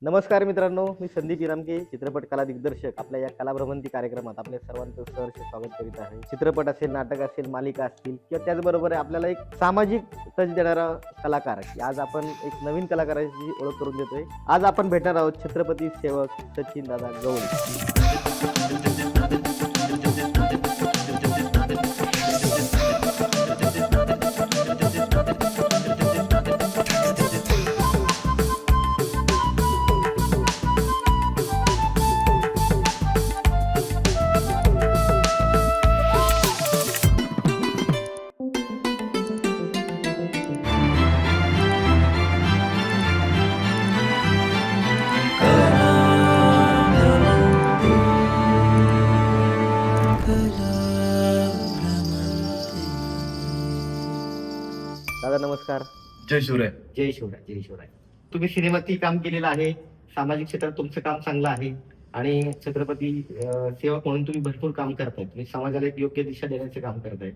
नमस्कार मित्रांनो, मी संदीप इनामके, चित्रपट कला दिग्दर्शक. आपल्या या कलाभ्रमंती कार्यक्रमात आपल्या सर्वांचं सहर्ष स्वागत करीत आहे. चित्रपट असेल, नाटक असेल, मालिका असतील किंवा त्याचबरोबर आपल्याला एक सामाजिक टच देणारा कलाकार. आज आपण एक नवीन कलाकाराची ओळख करून देतोय. आज आपण भेटणार आहोत छत्रपती सेवक सचिन दादा गवळी. दादा नमस्कार. जय शिवराय. जय शिवराय. जय शिवराय. तुम्ही सिनेमातही काम केलेलं आहे, सामाजिक क्षेत्रात तुमचं काम चांगलं आहे आणि छत्रपती सेवक म्हणून तुम्ही भरपूर काम करताय. तुम्ही समाजाला एक योग्य दिशा देण्याचे काम करताय.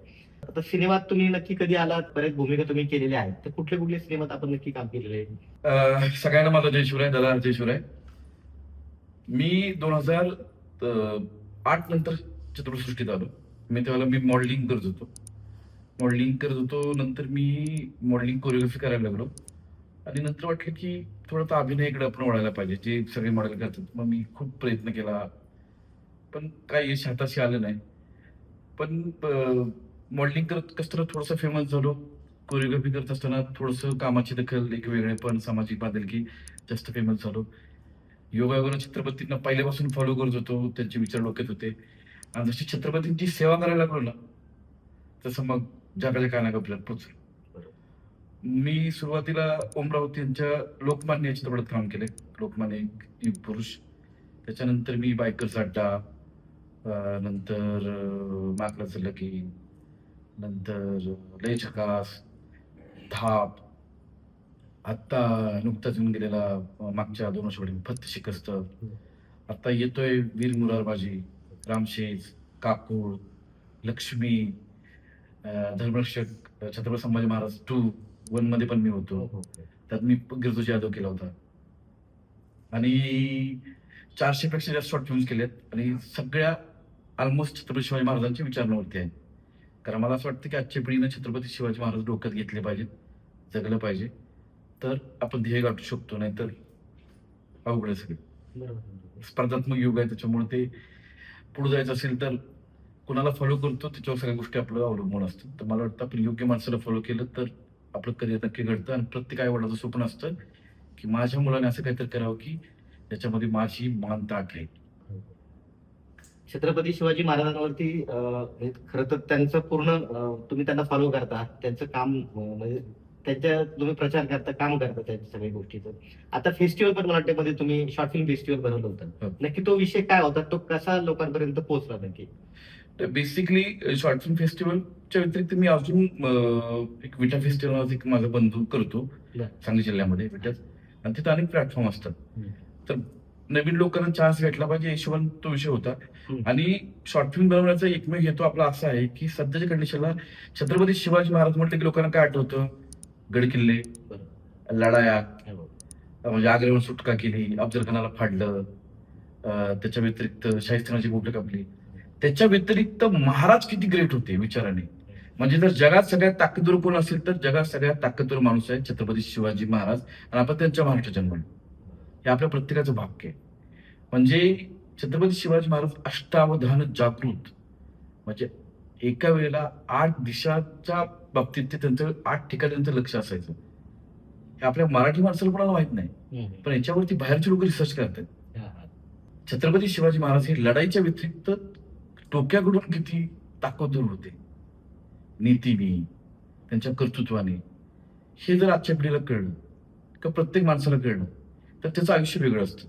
आता सिनेमात तुम्ही नक्की कधी आलात? बऱ्याच भूमिका तुम्ही केलेल्या आहेत, तर कुठल्या कुठल्या सिनेमात आपण नक्की काम केलेलं आहे? सगळ्यांना माझा जय शिवराय. दादा जय शिवराय. मी 2008 नंतर चित्रपटसृष्टीत आलो. तेव्हा मी मॉडेलिंग करत होतो. नंतर मी मॉडेलिंग कोरिओग्राफी करायला लागलो आणि नंतर वाटलं की थोडं अभिनयाकडे आपण वळायला पाहिजे, जे सगळे मॉडेल करतात. मग मी खूप प्रयत्न केला, पण काही यश हाताशी आलं नाही. पण मॉडेलिंग करत असताना थोडंसं फेमस झालो. कोरिओग्राफी करत असताना थोडंसं कामाची दखल, एक वेगळेपण, सामाजिक बांधिलकी, जास्त फेमस झालो. योगायोगानं छत्रपतींना पहिल्यापासून फॉलो करत होतो, त्यांचे विचार डोक्यात होते आणि जशी छत्रपतींची सेवा करायला लागलो ना, तसं मग जगाच्या कानाक आपल्याला पोचलो. मी सुरुवातीला ओम राऊत यांच्या लोकमान्य या चित्रपटात काम केले. लोकमान्य एक युग पुरुष. त्याच्यानंतर मी बायकर्स अड्डा, नंतर माकडाचं लगीन, नंतर लय झकास, धाप, आत्ता नुकताच येऊन गेलेला मागच्या 2 आठवड्यात फत्त शिकस्त, आता येतोय वीर मुरारबाजी, रामशेज, काकुळ, लक्ष्मी, धर्मरक्षक, छत्रपती संभाजी महाराज 2 मध्ये पण मी होतो. त्यात मी गिरजू जाधव केला होता आणि 400 पेक्षा जास्त शॉर्ट फिल्म्स केलेत आणि सगळ्या ऑलमोस्ट छत्रपती शिवाजी महाराजांच्या विचारांवरती आहे. कारण मला असं वाटतं की आजच्या पिढीनं छत्रपती शिवाजी महाराज डोक्यात घेतले पाहिजेत, जगलं पाहिजे, तर आपण ध्येय गाठू शकतो. नाहीतर अवघड आहे सगळं. स्पर्धात्मक युग आहे, त्याच्यामुळे ते पुढे जायचं असेल तर कुणाला फॉलो करतो त्याच्यावर सगळ्या गोष्टी आपलं अवलंबून असतात. तर मला वाटतं आपण योग्य माणसाला फॉलो केलं तर आपलं करिअर नक्की घडतं. आणि प्रत्येक आई वडिलाचं स्वप्न असतं की माझ्या मुलाने असं काहीतरी करावं की त्याच्यामध्ये माझी मानता आहे. छत्रपती शिवाजी महाराजांवरती खरं तर त्यांचं पूर्ण तुम्ही त्यांना फॉलो करता, त्यांचं काम म्हणजे त्यांच्या तुम्ही प्रचार करता, काम करता त्यांच्या सगळ्या गोष्टीचं. आता फेस्टिवल पण मला वाटतं मध्ये तुम्ही शॉर्ट फिल्म फेस्टिवल बनवलं होतं. नक्की तो विषय काय होता? तो कसा लोकांपर्यंत पोहोचला नक्की? बेसिकली शॉर्ट फिल्म फेस्टिवलच्या व्यतिरिक्त मी अजून एक विटा फेस्टिवल नावाचं एक माझा बंधू करतो सांगली जिल्ह्यामध्ये विट्यात, आणि तिथे अनेक प्लॅटफॉर्म असतात. तर नवीन लोकांना चान्स भेटला पाहिजे हिशोबाने तो विषय होता. आणि शॉर्ट फिल्म बनवण्याचा एकमेव हेतू आपला असा आहे की सध्याच्या कंडिशनला छत्रपती शिवाजी महाराज म्हटलं की लोकांना काय आठवतं? गडकिल्ले, लढाया, म्हणजे आग्र्यावरून सुटका केली, अफजल खानाला फाडलं, त्याच्या व्यतिरिक्त शाहिस्तेखानाची बोटं कापली. त्याच्या व्यतिरिक्त महाराज किती ग्रेट होते विचाराने. म्हणजे जर जगात सगळ्यात ताकदवर कोण असेल तर जगात सगळ्यात ताकदवर माणूस आहे छत्रपती शिवाजी महाराज. आणि आपण त्यांच्या महाराष्ट्र जन्मलो, हे आपल्या प्रत्येकाचं भाग्य आहे. म्हणजे छत्रपती शिवाजी महाराज अष्टावधान जागृत, म्हणजे एका वेळेला 8 दिशाच्या बाबतीत ते त्यांचं 8 ठिकाणी त्यांचं लक्ष असायचं. हे आपल्या मराठी माणसाला कोणाला माहित नाही, पण याच्यावरती बाहेरचे लोक रिसर्च करतात. छत्रपती शिवाजी महाराज हे लढाईच्या व्यतिरिक्त टोक्याकडून किती ताकदवर होते, नीतीने, त्यांच्या कर्तृत्वाने. हे जर आजच्या पिढीला कळलं, का प्रत्येक माणसाला कळलं, तर त्याचं आयुष्य वेगळं असतं.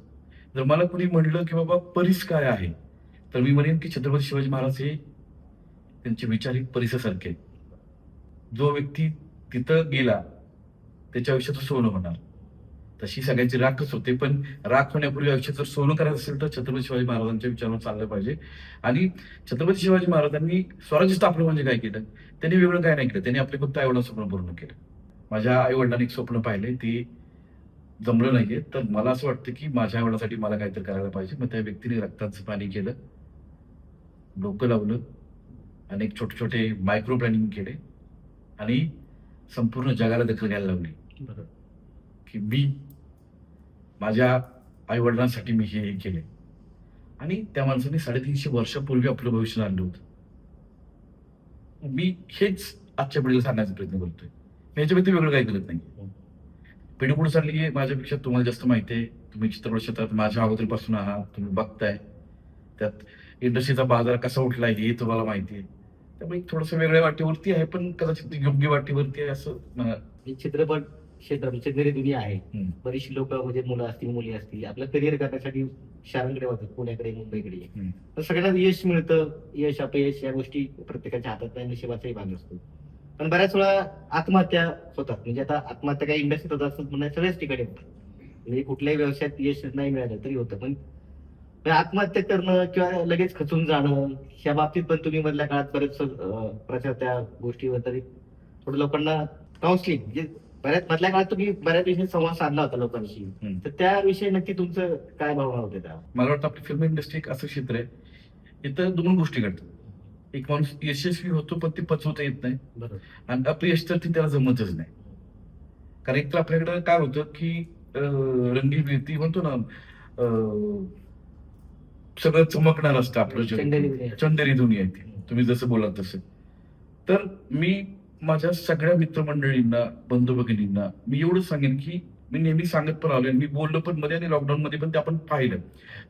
जर मला कुणी म्हणलं की बाबा परीस काय आहे, तर मी म्हणेन की छत्रपती शिवाजी महाराज हे त्यांचे विचार हे परिसासारखे आहेत. जो व्यक्ती तिथं गेला त्याच्या आयुष्याचं सोनं होणार. तशी सगळ्यांची राखच होते, पण राख होण्यापूर्वी आयुष्यात जर सोनं करायचं असेल तर छत्रपती शिवाजी महाराजांच्या विचारावर चाललं पाहिजे. आणि छत्रपती शिवाजी महाराजांनी स्वराज्य स्थापना म्हणजे काय केलं? त्यांनी वेगळं काय नाही केलं, त्यांनी आपले फक्त आई वडिलांचं स्वप्न पूर्ण केलं. माझ्या आई वडिलांनी एक स्वप्न पाहिले, ते जमलं नाहीये, तर मला असं वाटतं की माझ्या आवडीसाठी मला काहीतरी करायला पाहिजे. मग त्या व्यक्तीने रक्ताचं पाणी केलं, डोकं लावलं, अनेक छोटे छोटे मायक्रो प्लॅनिंग केले आणि संपूर्ण जगाला दखल घ्यायला लावली बरोबर. की मी माझ्या आई वडिलांसाठी मी हे केले. आणि त्या माणसाने 350 वर्षापूर्वी आपलं भविष्य आणलं होतं. मी हेच आजच्या पिढीला सांगण्याचा प्रयत्न करतोय. मी याच्या व्यतिरिक्त वेगळं काही करत नाही. पिढी पुढे चालली आहे माझ्यापेक्षा तुम्हाला जास्त माहिती आहे. तुम्ही चित्रपट क्षेत्रात माझ्या अगोदरपासून आहात, तुम्ही बघताय. त्यात इंडस्ट्रीचा बाजार कसा उठलाय हे तुम्हाला माहिती आहे. त्यामुळे थोडंसं वेगळ्या वाटेवरती आहे, पण कदाचित योग्य वाटेवरती आहे असं हे चित्रपट क्षेत्र म्हणजे जरी दुनिया आहे, हम्म. बरीचशी लोक म्हणजे मुलं असतील मुली असतील आपलं करिअर करण्यासाठी शहरांकडे वाटतात, पुण्याकडे मुंबईकडे. तर सगळ्यांना यश मिळतं, यश अपयश या गोष्टी प्रत्येकाच्या हातात नाही, नशिबाचाही भाग असतो. पण बऱ्याच वेळा आत्महत्या होतात. म्हणजे आता आत्महत्या काही इंडस्ट्रीत होत असतात म्हणून सगळ्याच ठिकाणी होतात. म्हणजे कुठल्याही व्यवसायात यश नाही मिळालं तरी होतं. पण आत्महत्या करणं किंवा लगेच खचून जाणं ह्या बाबतीत पण तुम्ही मधल्या काळात बरेच प्रचार त्या गोष्टीवर तरी थोडं लोकांना काउन्सिलिंग म्हणजे बऱ्याच मधल्या काळात तुम्ही बऱ्याच विषयी संवाद साधला होता लोकांशी. हम्म. तर त्याविषयी नक्की तुमचं काय भावना होते त्या? मला वाटतं आपली फिल्म इंडस्ट्री एक असं क्षेत्र आहे इथं दोन गोष्टी घडतात. एक माणूस यशस्वी होतो पण ते पचवता येत नाही, बरोबर. आणि अपयश तर ती त्याला जमतच नाही. कारण एक तर आपल्याकडे काय होतं की रंगीबेरंगी म्हणतो ना, सगळं चमकणार असतं आपलं चंदेरी जग, दुनिया. चंदेरी दुनिया आहे ती. तुम्ही जसं बोलाल तसं. तर मी माझ्या सगळ्या मित्रमंडळींना, बंधू भगिनींना मी एवढंच सांगेन की मी नेहमी सांगत पण आलोय, मी बोललो पण मध्ये आणि लॉकडाऊन मध्ये पण ते आपण पाहिलं.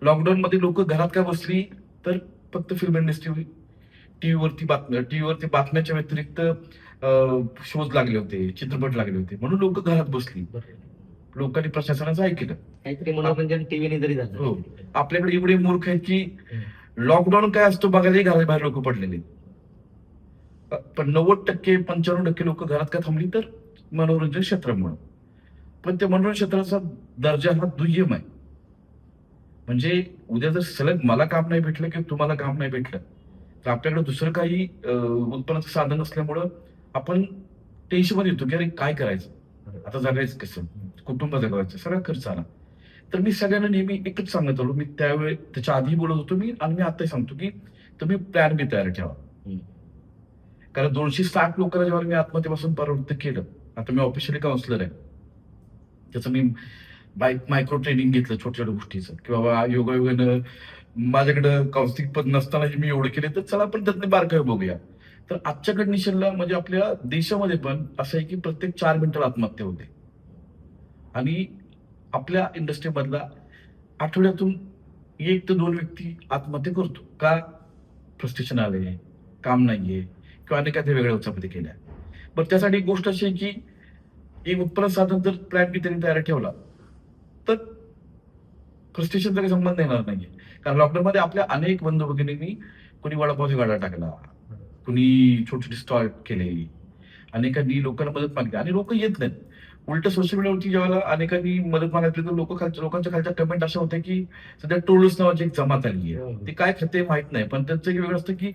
लॉकडाऊन मध्ये लोक घरात का बसली, तर फक्त फिल्म इंडस्ट्री टीव्हीवरती बातम्याच्या व्यतिरिक्त शोज लागले होते, चित्रपट लागले होते, म्हणून लोक घरात बसली. लोकांनी प्रशासनाचं ऐकलं. काहीतरी मनोरंजन टीव्हीने जरी हो. झालं. आपल्याकडे एवढे मूर्ख आहेत की लॉकडाऊन काय असतो बघायलाही घराबाहेर लोक पडलेले. पण 90% 95% लोक घरात का थांबली, तर मनोरंजन क्षेत्रामुळे. पण त्या मनोरंजन क्षेत्राचा दर्जा हा दुय्यम आहे. म्हणजे उद्या जर सलग मला काम नाही भेटलं किंवा तुम्हाला काम नाही भेटलं, तर आपल्याकडे दुसरं काही उत्पन्नाचं साधन नसल्यामुळं आपण टेन्शनमध्ये येतो की अरे काय करायचं, आता जगायचं कसं, कुटुंब जगवायचं, सगळा खर्च आला. तर मी सगळ्यांना नेहमी एकच सांगत आलो, मी त्यावेळी त्याच्या आधी बोलत होतो मी, आणि मी आताही सांगतो की तुम्ही प्लॅन बी तयार ठेवा. कारण 260 लोकांना जेव्हा मी आत्महत्येपासून प्रवृत्त केलं, आता मी ऑफिशियली काउन्सिलर आहे, त्याचं मी मायक्रो ट्रेनिंग घेतलं छोट्या छोट्या गोष्टीचं, की बाबा योगायोगानं माझ्याकडं काउन्सिलिंग पण नसतानाही मी एवढं केले, तर चला आपण त्यातले बारकावे बघूया. तर आजच्या कंडिशनला म्हणजे आपल्या देशामध्ये पण असं आहे की प्रत्येक 4 मिनिटाला आत्महत्या होते. आणि आपल्या इंडस्ट्रीमधला आठवड्यातून 1 ते 2 व्यक्ती आत्महत्या करतो. का? फ्रस्ट्रेशन आले, काम नाहीये किंवा अनेक काही वेगळ्या उचापती केल्या. पण त्यासाठी एक गोष्ट अशी आहे की एक उत्पन्न साधन जर प्लॅन बी त्यांनी तयार ठेवला, तर फ्रस्ट्रेशनचा काही संबंध येणार नाहीये. कारण लॉकडाऊन मध्ये आपल्या अनेक बंधू भगिनींनी कोणी वडापावचा गाडा टाकला, कुणी छोटे छोटे स्टॉल केले, अनेकांनी लोकांना मदत मागली, आणि लोक येत नाहीत. उलट सोशल मीडियावरती जेव्हा अनेकांनी मदत मागितली, तर लोकांच्या खालच्या कमेंट अशा होत्या की सध्या टोळस नावाची एक जमात आली आहे, ते काय खाते माहित नाही, पण त्यांचं एक वेगळं असतं की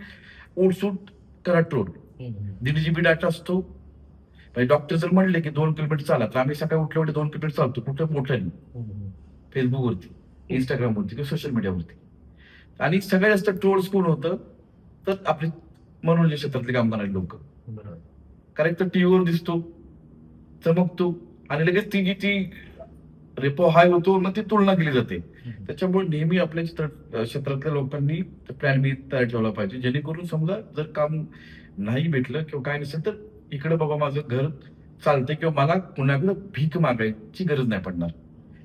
ओटसूट करा ट्रोल. 1.5 GB डाटा असतो. डॉक्टर जर म्हणले की 2 किलोमीटर चाला, तर आम्ही सकाळी उठल्यावर 2 किलोमीटर चालतो, कुठं मोठ्याने, फेसबुकवरती, इंस्टाग्रामवरती किंवा सोशल मीडियावरती. आणि सगळ्यात जास्त ट्रोल्स कोण होतं, तर आपले मनोरंजन क्षेत्रातले काम करणारे लोक. कारण एक तर टीव्हीवर दिसतो, चमकतो, आणि लगेच ती रेपो हाय होतो, मग ती तुलना केली जाते. त्याच्यामुळे नेहमी आपल्या क्षेत्रातल्या लोकांनी प्लॅन बी तयार ठेवला पाहिजे, जेणेकरून समजा जर काम नाही भेटलं किंवा काय नसेल, तर इकडे बाबा माझं घर चालतंय किंवा मला कुणाकडे भीक मागायची गरज नाही पडणार.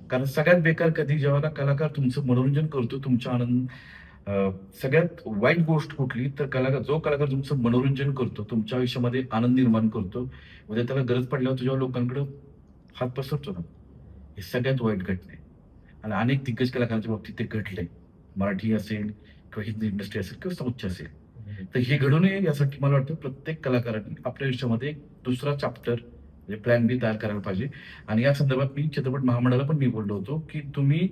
कारण सगळ्यात बेकार कधी जेव्हा कलाकार तुमचं मनोरंजन करतो, तुमचा आनंद, सगळ्यात वाईट गोष्ट कुठली, तर जो कलाकार तुमचं मनोरंजन करतो, तुमच्या आयुष्यामध्ये आनंद निर्माण करतो, उद्या त्याला गरज पडल्यावर तुझ्या लोकांकडे हात पसरतो ना, हे सगळ्यात वाईट घटना आहे. आणि अनेक दिग्गज कलाकारांच्या बाबतीत ते घडलंय, मराठी असेल किंवा हिंदी इंडस्ट्री असेल किंवा साऊथची असेल. तर हे घडू नये यासाठी मला वाटतं प्रत्येक कलाकारांनी आपल्या आयुष्यामध्ये एक दुसरा चॅप्टर म्हणजे प्लॅन बी तयार करायला पाहिजे. आणि या संदर्भात मी चित्रपट महामंडळाला पण मी बोललो होतो की तुम्ही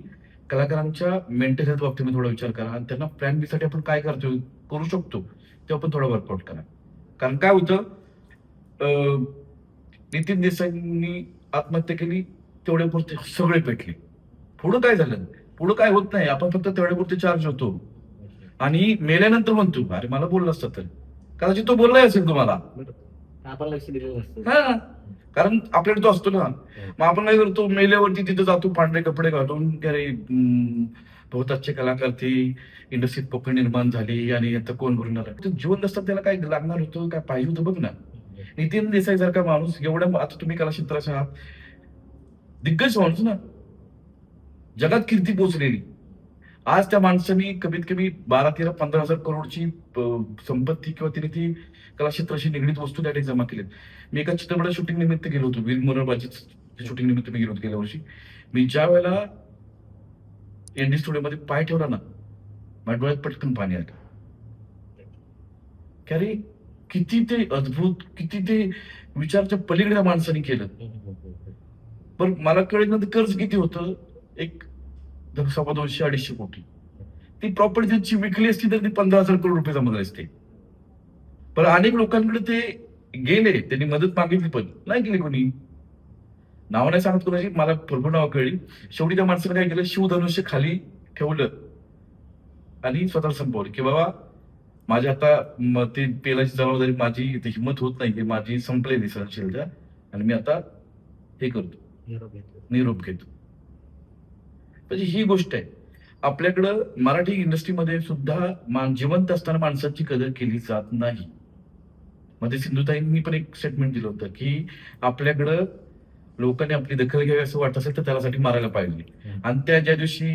कलाकारांच्या मेंटल हेल्थ बाबतीत थोडा विचार करा, आणि त्यांना प्लॅन बी साठी आपण काय करू शकतो तेव्हा पण थोडा वर्कआउट करा. कारण काय होतं, नितीन देसाईंनी आत्महत्या केली तेवढे पुरते सगळे पेटले. पुढं काय झालं? पुढं काय होत नाही, आपण फक्त तेवढे पुरते चार्ज होतो आणि मेल्यानंतर म्हणतो अरे मला बोलला असता तर, कदाचित तो बोललाही असेल तुम्हाला. आपण लक्ष दिलेलं नसतं. हा, कारण आपल्याकडे तो असतो ना. मग आपण काय करतो, मेल्यावरती तिथे जातो पांढरे कपडे घालून की अरे बहुत अच्छे कलाकार थे, इंडस्ट्रीत पोकळ निर्माण झाली आणि आता कोण करून आला. तर जीवन नसतं त्याला काय लागणार होतं, काय पाहिजे होतं बघ ना. नितीन देसाई सारखा माणूस एवढ्या, आता तुम्ही कला क्षेत्राच्या आहात, दिग्गज माणूस ना, जगात कीर्ती पोहोचलेली. आज त्या माणसाने कमीत कमी 12-13-15 हजार करोडची संपत्ती किंवा तिने ती कला क्षेत्राशी निगडीत वस्तू त्या ठिकाणी जमा केलीत. मी एका चित्रपटात शूटिंग निमित्त गेलो होतो, वीर मोरारबाजी शूटिंग निमित्त मी गेलो होतो गेल्या वर्षी. मी ज्या वेळेला एनडी स्टुडिओमध्ये पाय ठेवला ना, माझ्या डोळ्यात पटकन पाणी आलं. की अरे किती ते अद्भुत, किती ते विचारच्या पलीकडे त्या माणसाने केलं. पण मला कळलं ना, कर्ज किती होतं, एक 200-250 कोटी. ती प्रॉपर्टी त्यांची विकली असती तर ती 15,000 करोड रुपये जमले असते. पण अनेक लोकांकडे ते गेले, त्यांनी मदत मागितली पण नाही केली कोणी. नाव नाही सांगत कोणाची, मला भरपूर नावं कळली. शेवटी त्या माणसाने काय केलं, शिवधनुष्य खाली ठेवलं आणि स्वतःला संपवलं की बाबा माझ्या आता ते पेलाची जबाबदारी माझी, हिंमत होत नाही, माझी संपलेली सहनशीलता आणि मी आता हे करतो, निरोप घेतो. म्हणजे ही गोष्ट आहे. आपल्याकडं मराठी इंडस्ट्रीमध्ये सुद्धा जिवंत असताना माणसाची कदर केली जात नाही. मध्ये सिंधुताईंनी पण एक स्टेटमेंट दिलं होतं की आपल्याकडं लोकांनी आपली दखल घ्यावी असं वाटत असेल तर त्यासाठी मारायला पाहिजे. आणि त्या ज्या दिवशी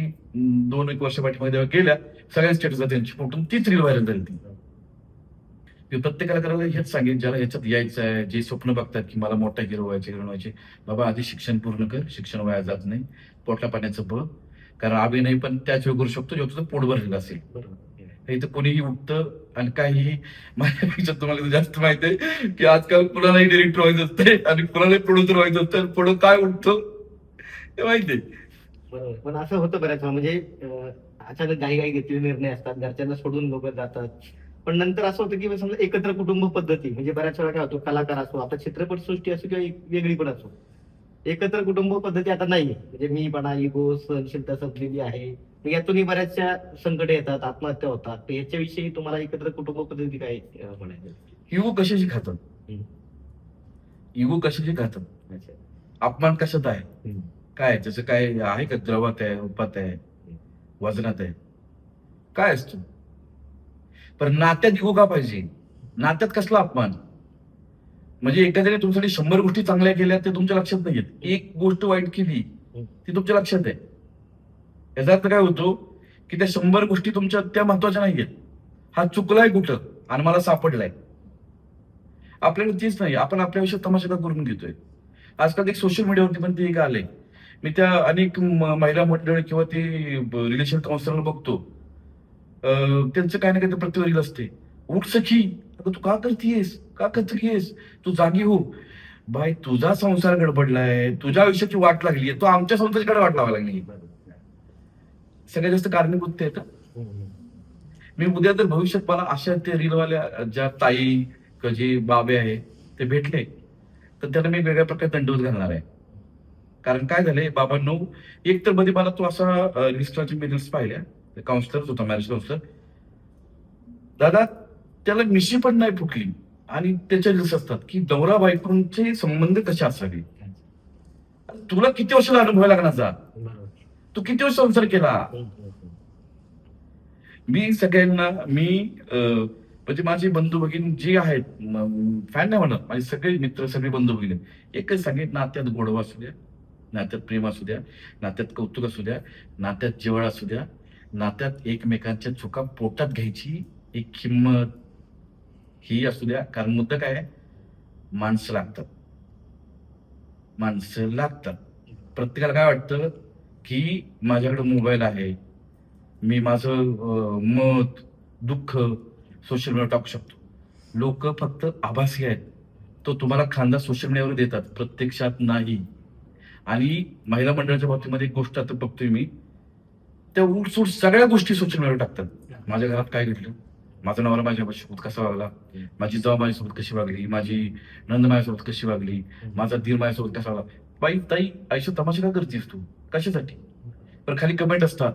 2-1 वर्ष पाठीमध्ये गेल्या, सगळ्या स्टेटसला त्यांची फोटो तीच रील व्हायरल झाली. मी प्रत्येकाला करायला हेच सांगेन, ज्याला ह्याच्यात यायचं आहे, जे स्वप्न बघतात की मला मोठा हिरो व्हायचे, हिरो व्हायचे, बाबा आधी शिक्षण पूर्ण कर, शिक्षण वाया जात नाही, पोटला पाण्याचं बघ. कारण अभिनय पण त्याच वेळ करू शकतो जेव्हा तुझं पोट भरलेलं असेल. इथं कोणीही उठतं आणि काहीही, माझ्यापेक्षा तुम्हाला तर जास्त माहित आहे की आजकाल कुणालाही डिरेक्टर व्हायचं असते आणि कुणालाही प्रोड्युसर व्हायचं असतं, पुढं काय उठतं ते माहितीये. बरोबर. पण असं होतं बऱ्याच वेळा, म्हणजे अचानक घाई घेतलेले निर्णय असतात, घरच्यांना सोडून लोक जातात. पण नंतर असं होतं की समजा एकत्र कुटुंब पद्धती, म्हणजे बऱ्याच वेळा काय होतो, कलाकार असो, आपला चित्रपट सृष्टी असो किंवा वेगळी पण असो, एकत्र कुटुंब पद्धती आता नाहीये. म्हणजे मीपणा, इगो, सहनशीलता संपलेली आहे. मग यातूनही बऱ्याचशा संकट येतात, आत्महत्या होतात. तर याच्याविषयी तुम्हाला एकत्र कुटुंब पद्धती काय म्हणायचं? इगो कशाची खातात, इगो कशाची खातात, अच्छा. अपमान कशात आहे, काय त्याचं काय आहे का, द्रवात आहे, रूपात आहे, वजनात आहे, काय असतं. पण नात्यात इगो का पाहिजे? नात्यात कसला अपमान? म्हणजे एखाद्याने तुमच्यासाठी 100 गोष्टी चांगल्या केल्या ते तुमच्या लक्षात नाहीयेत, एक गोष्ट वाईट केली ती तुमच्या लक्षात आहे. याचा अर्थ काय होतो की त्या 100 गोष्टी तुमच्या त्या महत्वाच्या नाहीयेत. हा चुकलाय कुठं आणि मला सापडलाय. आपल्याला तेच नाही, आपण आपल्या विषयात तमाशा का करून घेतोय. आजकाल एक सोशल मीडियावरती पण ते एक आलंय. मी त्या अनेक महिला मंडळ किंवा ते रिलेशन काउन्सिलर बघतो, त्यांचं काय ना काय प्रतिक्रिया असते, उठ सखी, अगं तू का करतेयस, का करतेयस, तू जागी हो. बाय, तुझा संसार गडबडलाय, तुझ्या आयुष्याची वाट लागली, तो आमच्या संसाराकडे वाट लावायला लागली. सगळ्यात जास्त कारणीभूत ते येतं. मी उद्या तर भविष्यात मला अशा ते रीलवाल्या ज्या ताई जे बाबे आहे ते भेटले तर त्यांना मी वेगळ्या प्रकारे दंडवत घालणार आहे. कारण काय झालंय बाबांनो, एक तर मध्ये मला तो असा लिस्टाचे मी रील्स पाहिल्या, काउन्सिलर होता, मॅरेज काउन्सिलर दादा, त्याला मिशी पण नाही फुटली आणि त्याच्या रील्स असतात की नवरा बायकोंचे संबंध कसे असावे. तुला किती वर्षाला अनुभव लागणार जा, तू किती वर्ष संसार केला. मी सगळ्यांना म्हणजे माझे बंधू भगिनी जे आहेत, फॅन नाही म्हणत, माझे सगळे मित्र, सगळे बंधू भगिनी एकच सांगेन, नात्यात गोडवा असू द्या, नात्यात प्रेम असू द्या, नात्यात कौतुक असू द्या, नात्यात जिव्हाळा असू द्या, नात्यात एकमेकांच्या चुका पोटात घ्यायची एक किंमत ही असू द्या. कारण मुद्दा काय आहे, माणसं लागतात, माणसं लागतात. प्रत्येकाला काय वाटतं की माझ्याकडे मोबाईल आहे, मी माझं मत, दुःख सोशल मीडियावर टाकू शकतो. लोक फक्त आभासी आहेत, तो तुम्हाला खांदा सोशल मीडियावर देतात, प्रत्यक्षात नाही. आणि महिला मंडळाच्या बाबतीमध्ये एक गोष्ट आता बघतोय मी, त्या उठसूट सगळ्या गोष्टी सोशल मीडियावर टाकतात. माझ्या घरात काय घडलं, माझा नवरा माझ्यासोबत कसा वागला, माझी जाव माझ्यासोबत कशी वागली, माझी नंद माझ्यासोबत कशी वागली, माझा दीर माझ्यासोबत कसा वागला, बाई ताई आयुष्यात तमाशा का करतेस तू, कशासाठी? पण खाली कमेंट असतात.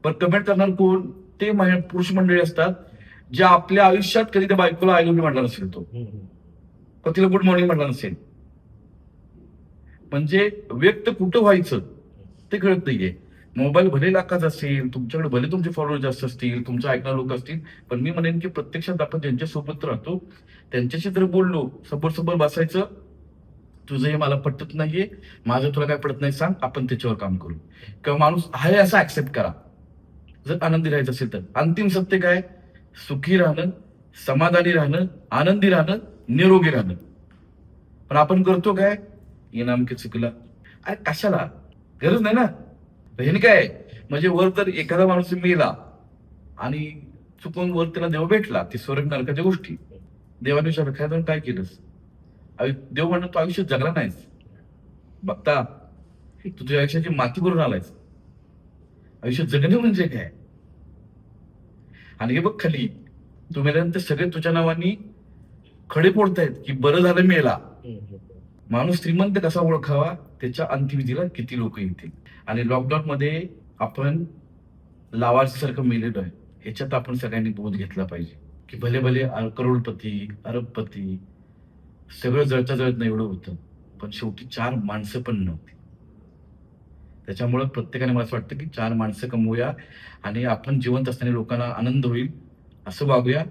पण कमेंट करणार कोण? ते पुरुष मंडळी असतात जे आपल्या आयुष्यात कधी त्या बायकोला आय लव्ह यू म्हटला नसेल, तो पतीला गुड मॉर्निंग म्हटला नसेल. म्हणजे व्यक्त कुठं व्हायचं ते कळत नाहीये. मोबाईल भले लाखाचा असेल, तुमच्याकडे भले तुमचे फॉलोअर जास्त असतील, तुमचं ऐकणारे लोक असतील, पण मी म्हणेन की प्रत्यक्षात आपण ज्यांच्या सोबत राहतो त्यांच्याशी जर बोललो, समोर बसायचं, तुझं हे मला पटत नाहीये, माझं तुला काय पटत नाही, सांग, आपण त्याच्यावर काम करू. किंवा माणूस आहे असं ऍक्सेप्ट करा. जर आनंदी राहायचं असेल तर अंतिम सत्य काय? सुखी राहणं, समाधानी राहणं, आनंदी राहणं, निरोगी राहणं. पण आपण करतो काय? इनाम की चुकला. अरे कशाला? गरज नाही ना. हे काय म्हणजे वर तर एखादा माणूस मेला आणि चुकून वर त्याला देव भेटला, ती स्वर्ग नरकाच्या गोष्टी. देवाने विचारलं काय जाऊन काय केलंस? देव म्हणतो तू आयुष्यात जगला नाहीस, बघता तू तुझ्या आयुष्याची माती करून आलायस. आयुष्यात जगणे म्हणजे काय? आणि हे बघ खाली तू मेल्यानंतर सगळे तुझ्या नावानी खडे फोडतायत की बरं झालं मेला. माणूस श्रीमंत कसा ओळखावा? त्याच्या अंत्यविधीला किती लोक येतील. आणि लॉकडाऊन मध्ये आपण लावारसीसारखं मेलेलो आहे. ह्याच्यात आपण सगळ्यांनी बोध घेतला पाहिजे की भले भले करोडपती, अरबपती सगळं जळता जळत नाही एवढं होतं, पण शेवटी 4 माणसं पण नव्हती. त्याच्यामुळं प्रत्येकाने मला असं वाटतं की 4 माणसं कमवूया आणि आपण जिवंत असताना लोकांना आनंद होईल असं वागूया.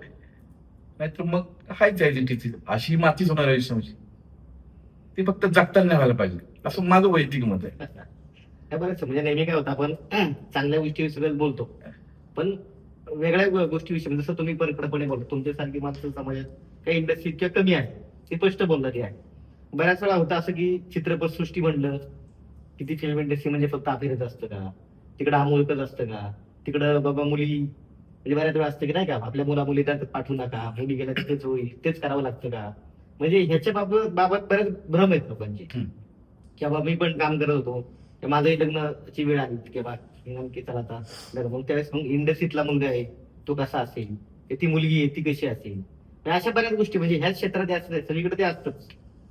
नाहीतर मग हायच आहे अशी मातीच होणार आयुष्याची. ती फक्त जगताना नाही व्हायला पाहिजे, असं माझं वैयक्तिक मत आहे. बरंच म्हणजे नेहमी काय होतं, आपण चांगल्या गोष्टीविषयी बोलतो, पण वेगळ्या गोष्टीविषयी जसं तुम्ही परखडपणे बोलतो, तुमच्यासारखी माणसं समाजात काही इंडस्ट्री इतक्या कमी आहे, ते स्पष्ट बोलणारी आहे. बऱ्याच वेळा होतं असं की चित्रपट सृष्टी म्हणलं की ती फिल्म इंडस्ट्री म्हणजे फक्त अभिनेत असतं का? तिकडं आमोलकच असतं का? तिकडं बाबा मुली म्हणजे बऱ्याच वेळा असतं की नाही का, आपल्या मुला मुली त्यात पाठवू नका, मुली गेल्या तिथेच होईल, तेच करावं लागतं का? म्हणजे ह्याच्या बाबत बरेच भ्रम आहेत लोकांचे की बाबा मी पण काम करत होतो, माझंही लग्नाची वेळ आली की बा नक्की चला आता लग्न, मग त्यावेळेस मग इंडस्ट्रीतला मुलगा आहे तो कसा असेल, ती मुलगी आहे ती कशी असेल, अशा बऱ्याच गोष्टी म्हणजे ह्याच क्षेत्रात असतात, सगळीकडे ते असतंच.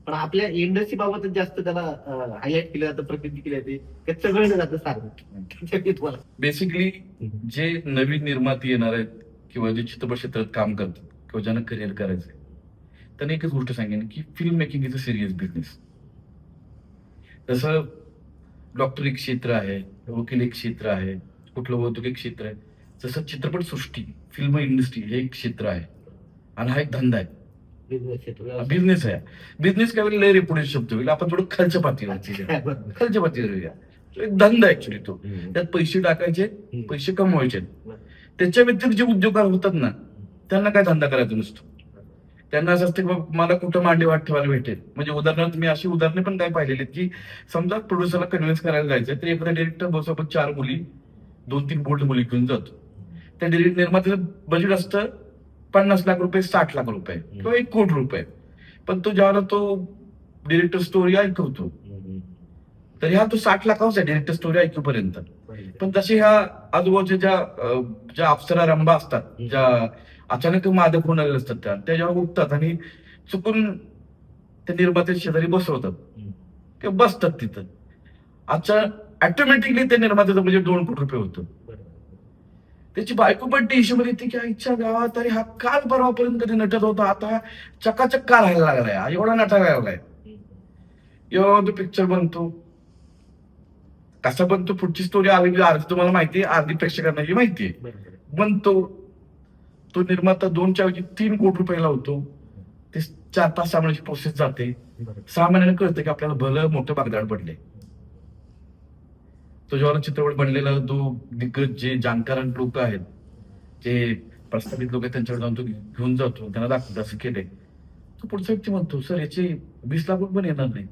पण आपल्या इंडस्ट्री बाबतच जास्त त्याला हायलाइट केलं जातं, प्रसिद्धी केली जाते, ते सगळं जातं सारखं तुम्हाला. बेसिकली जे नवीन निर्माती येणार आहेत किंवा जे चित्रपट क्षेत्रात काम करतात किंवा ज्यांना करिअर करायचंय, त्यांना एकच गोष्ट सांगेन की film making is a serious business. जसं डॉक्टर एक क्षेत्र आहे, वकील एक क्षेत्र आहे, कुठलं औद्योगिक क्षेत्र आहे, जसं चित्रपट सृष्टी, फिल्म इंडस्ट्री हे एक क्षेत्र आहे आणि हा एक धंदा आहे, बिझनेस आहे. बिझनेस काय वेळेला लय रेपुटेड शब्द होईल, आपण थोडं खालच्या पातळीवर येऊया. एक धंदा ऍक्च्युली तो, त्यात पैसे टाकायचे, पैसे कमवायचे. त्याच्या व्यतिरिक्त जे उद्योगकार होतात ना, त्यांना काय धंदा करायचा नसतो. त्यांना असं असतं की मला कुठं मांडी वाट ठेवायला भेटेल. म्हणजे उदाहरणार्थ मी अशी उदाहरणे पण काय पाहिलेली आहेत की समजा प्रोड्युसरला कन्व्हिन्स करायला जायचं, तर एखादा डिरेक्टर बसतो, आपण 4 मुली 2-3 बोल्ड मुली घेऊन जातो. त्या निर्मात्याचं बजेट असतं 50 लाख रुपये, 60 लाख रुपये किंवा 1 कोटी रुपये. पण तो ज्यावेळेला तो डिरेक्टर स्टोरी ऐकवतो, तर ह्या तो 60 लाखाचा आहे डिरेक्टर स्टोरी ऐकूपर्यंत. पण जसे ह्या आजूबाजूच्या ज्या अप्सरा रंबा असतात, ज्या अचानक मादक होणारे असतात, त्या जेव्हा उठतात आणि चुकून त्या निर्मात्या शेजारी बसवतात किंवा बसतात तिथं, ऑटोमॅटिकली त्या निर्मात्याचं म्हणजे 2 कोटी रुपये होतं. त्याची बायको पण टेन्शन मध्ये येते की आईच्या गावात, अरे हा काल परवापर्यंत कधी नटत होता, आता चकाचक का राहायला लागलाय, एवढा नटायला लागलाय. एवढा तो पिक्चर बनतो, कसा बनतो पुढची स्टोरी अर्धी तुम्हाला माहितीये, अर्धी प्रेक्षकांनाही माहितीये. बनतो तो निर्माता 2च्या ऐवजी 3 कोटी रुपयाला होतो. ते 4-5 महिन्याची प्रोसेस जाते. 6 महिन्याने कळतं की आपल्याला भलं मोठं बागदाड पडले. तो जेव्हा चित्रपट बनलेला, तो दिग्गज जे जाणकार लोक आहेत, जे प्रस्थापित लोक आहेत, त्यांच्याकडे जाऊन तो घेऊन जातो, त्यांना दाखवतो असं केलंय. तो पुढचा व्यक्ती म्हणतो, सर याचे 20 लाख रुपये पण येणार नाही.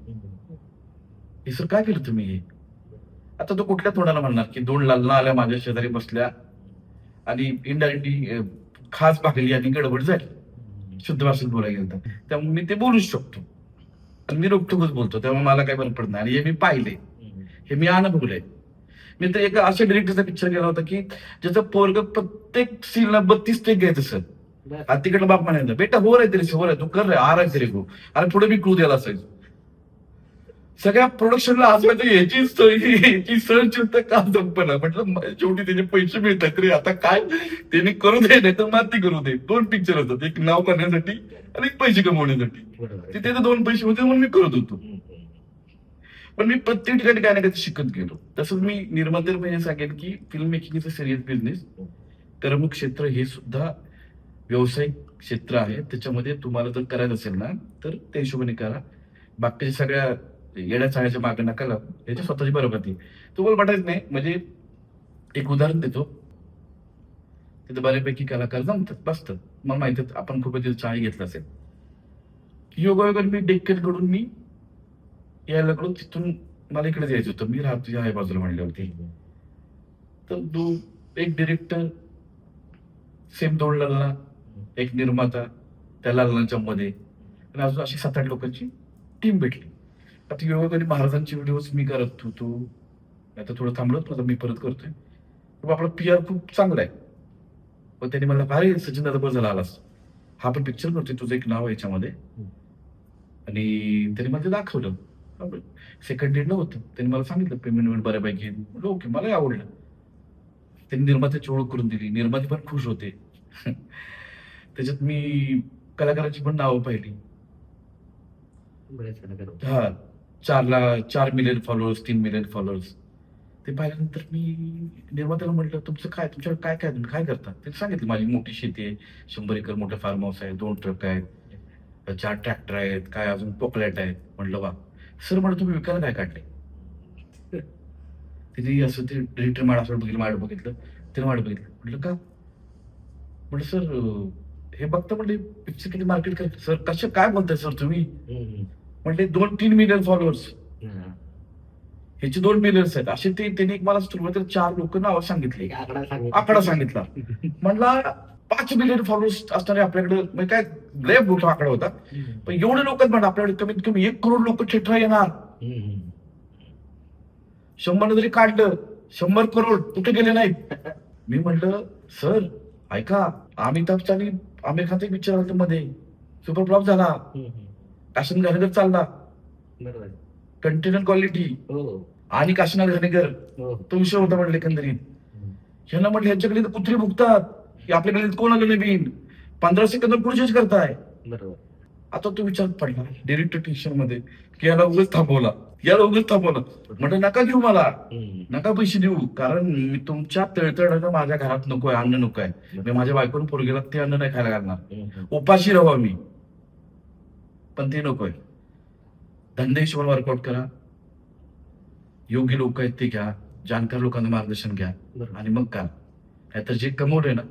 हे सर काय केलं तुम्ही हे? आता तो कुठल्या तोंडाला म्हणणार की 2 लालना आल्या माझ्या शेजारी बसल्या आणि इनडायरेक्टली खास भागली आणि गडबड झाली, शुद्ध भाषेत बोलायला गेलं तर. त्यामुळे मी ते बोलूच शकतो, पण मी रोखठोकच बोलतो, त्यामुळे मला काय फरक पडत नाही. आणि हे मी पाहिले, हे मी अनुभवलंय. मी तर एका अशा डिरेक्टरचा पिक्चर गेला होता की ज्याचं पोरग प्रत्येक सीनला 32 टेक घ्यायचं सर. आणि तिकडलं बाप म्हणायचं, बेटा हो रे तरी हो रे तू कर रे, आ रे तरी गो, अरे पुढे मी क्लू द्यायला असायचो. सगळ्या प्रोडक्शनला हसवायचं, याची सहनशीलता का संपना. म्हटलं शेवटी त्याचे पैसे मिळतात रे, आता काय त्याने करू दे, नाही तर माती करू दे. 2 पिक्चर होतात, एक नाव करण्यासाठी आणि एक पैसे कमवण्यासाठी. बरोबर. तिथे 2 पैसे होते म्हणून मी करत होतो. पण मी प्रत्येक ठिकाणी काय ना काय शिकत गेलो. तसंच मी निर्माते म्हणजे सांगेन की film making is a serious business. करमणूक क्षेत्र हे सुद्धा व्यावसायिक क्षेत्र आहे. त्याच्यामध्ये तुम्हाला जर करायचं असेल ना, तर त्या हिशोबाने करा. बाकीच्या सगळ्या येड्या चाळ्याच्या मागे नका लागू. याची स्वतःची बरोबरी. तुम्हाला वाटायचं नाही. म्हणजे एक उदाहरण देतो. तिथे बऱ्यापैकी कलाकार जमतात, बसतात. मला माहिती आहे आपण खूप तिथे चाळी घेतला असेल. योगायोगाने मी डेक्कनकडून मी यायला लागलो. तिथून मला इकडे यायचं होतं. मी राहतो या बाजूला म्हणल्यावरती. तर एक डिरेक्टर, सेम 2 लग्न, एक निर्माता, त्या लग्नाच्या मध्ये आणि अजून अशी 7-8 लोकांची टीम भेटली. आता योगायोगाने महाराजांचे व्हिडिओज मी करत होतो. आता थोडं थांबलो, आता मी परत करतोय. आपला PR खूप चांगला आहे. पण त्यांनी मला भारी सचिन दादा बस झाला आलास. हा पण पिक्चर करतोय, तुझं एक नाव आहे याच्यामध्ये. आणि त्यांनी मला ते दाखवलं. सेकंड डेटला होतं. त्यांनी मला सांगितलं पेमेंट बऱ्यापैकी. ओके, मलाही आवडलं. त्यांनी निर्मात्याची ओळख करून दिली. निर्माते पण खुश होते. त्याच्यात मी कलाकारांची पण नावं पाहिली. हा, 4 मिलियन फॉलोअर्स, 3 मिलियन फॉलोअर्स. ते पाहिल्यानंतर मी निर्मात्याला म्हटलं, तुमच्याकडे काय काय तुम्ही काय करता? त्यांनी सांगितलं, माझी मोठी शेती आहे, 100 एकर मोठं फार्म हाऊस आहे, 2 ट्रक आहेत, 4 ट्रॅक्टर आहेत, काय अजून पोकलेट आहेत. म्हटलं वा. सर म्हटलं, तुम्ही विकायला काय काढले? तिने असं ते डिरेक्टर माझ्याकडे बघितलं, त्याने माझ्याकडे बघितलं. म्हटलं का? म्हटलं सर हे बघता, म्हटले पिक्चर किती मार्केट करते. सर कसं काय बोलताय सर तुम्ही? म्हटले 2-3 मिलियन फॉलोअर्स, ह्याचे 2 मिलियन्स आहेत. असे त्यांनी मला सुरुवातीला 4 लोक नाव सांगितले, आकडा सांगितला. म्हटला 5 मिलियन फॉलोअर्स असणारे आपल्याकडे, म्हणजे काय लय मोठा आकडा होता. पण एवढे लोक म्हणा आपल्याकडे कमीत कमी 1 करोड लोक थिएटर येणार. 100 जरी काढलं, 100 करोड कुठे गेले नाहीत. मी म्हटलं सर ऐका, अमिताभचा आणि आमिर खानचा पिक्चर आला मध्ये, सुपर फ्लॉप झाला. काशीनाथ घाणेकर चालला, कंटेनर क्वालिटी आणि काशीनाथ घाणेकर तो विषय होता. म्हटलं एकंदरीत ह्यांना म्हटलं ह्यांच्याकडे कुत्री भुगतात की आपल्याकडे कोण आलं नवीन, 15 सेकंद पुढचेच करताय. आता तो विचार पडला डिरेक्टर टेन्शन मध्ये की याला उगाच थांबवला. म्हटलं नका घेऊ, मला नका पैसे देऊ, कारण मी तुमच्या तळतळानं माझ्या घरात नकोय, अन्न नकोय. मी माझ्या बायकोनं पोरगेला ते अन्न नाही खायला घालणार, उपाशी राहावा मी, पण ते नकोय. धंदे हिशोबाने वर्कआउट करा, योग्य लोक आहेत ते घ्या, जाणकार लोकांचं मार्गदर्शन घ्या आणि मग का. नाहीतर जे कमवलंय ना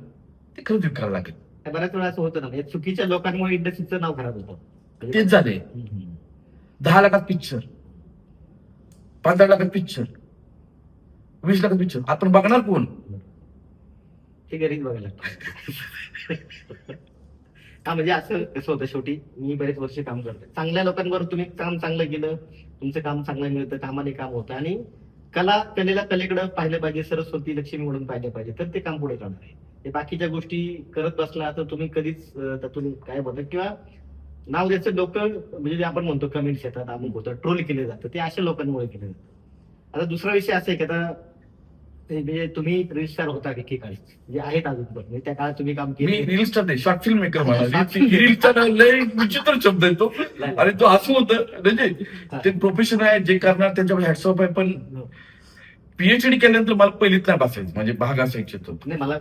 ते खरंच विकायला लागेल. बऱ्याच वेळा असं होतं ना, म्हणजे चुकीच्या लोकांमुळे इंडस्ट्रीचं नाव खराब होतं. तेच झाले. 10 लाखात पिक्चर, 15 लाखात पिक्चर, 20 लाखात पिक्चर, आपण बघणार कोण? ते घरीच बघायला. हा, म्हणजे असं कसं होतं, शेवटी मी बरेच वर्ष काम करतोय. चांगल्या लोकांवर तुम्ही काम चांगलं केलं, तुमचं काम चांगलं मिळतं, कामाने काम होतं, आणि कलेला कलेकडे पाहिलं पाहिजे, सरस्वती लक्ष्मी म्हणून पाहिलं पाहिजे, तर ते काम पुढे जाणार आहे. ते बाकीच्या गोष्टी करत बसला तर तुम्ही कधीच त्यातून काय बोलतात किंवा नाव द्यायचं लोक, म्हणजे जे आपण म्हणतो कमेंट्स येतात, अमुक होतं, ट्रोल केले जातं, ते अशा लोकांमुळे केलं जातं. आता दुसरा विषय असा आहे की आता म्हणजे तुम्ही रील स्टार होता एकेकाळी, जे आहेत अजून पण, म्हणजे त्या काळात तुम्ही काम मी केलं. रील स्टार नाही, शॉर्ट फिल्म मेकर. मला रील स्टार लय विचित्र शब्द आहे तो, आणि तो असं होतं म्हणजे ते प्रोफेशन आहे, जे करणार त्यांच्याकडे हॅट्स ऑफ आहे. पण PhD केल्यानंतर मला पहिलीच नाही बसायचं, म्हणजे भाग असायचे तो. नाही, मला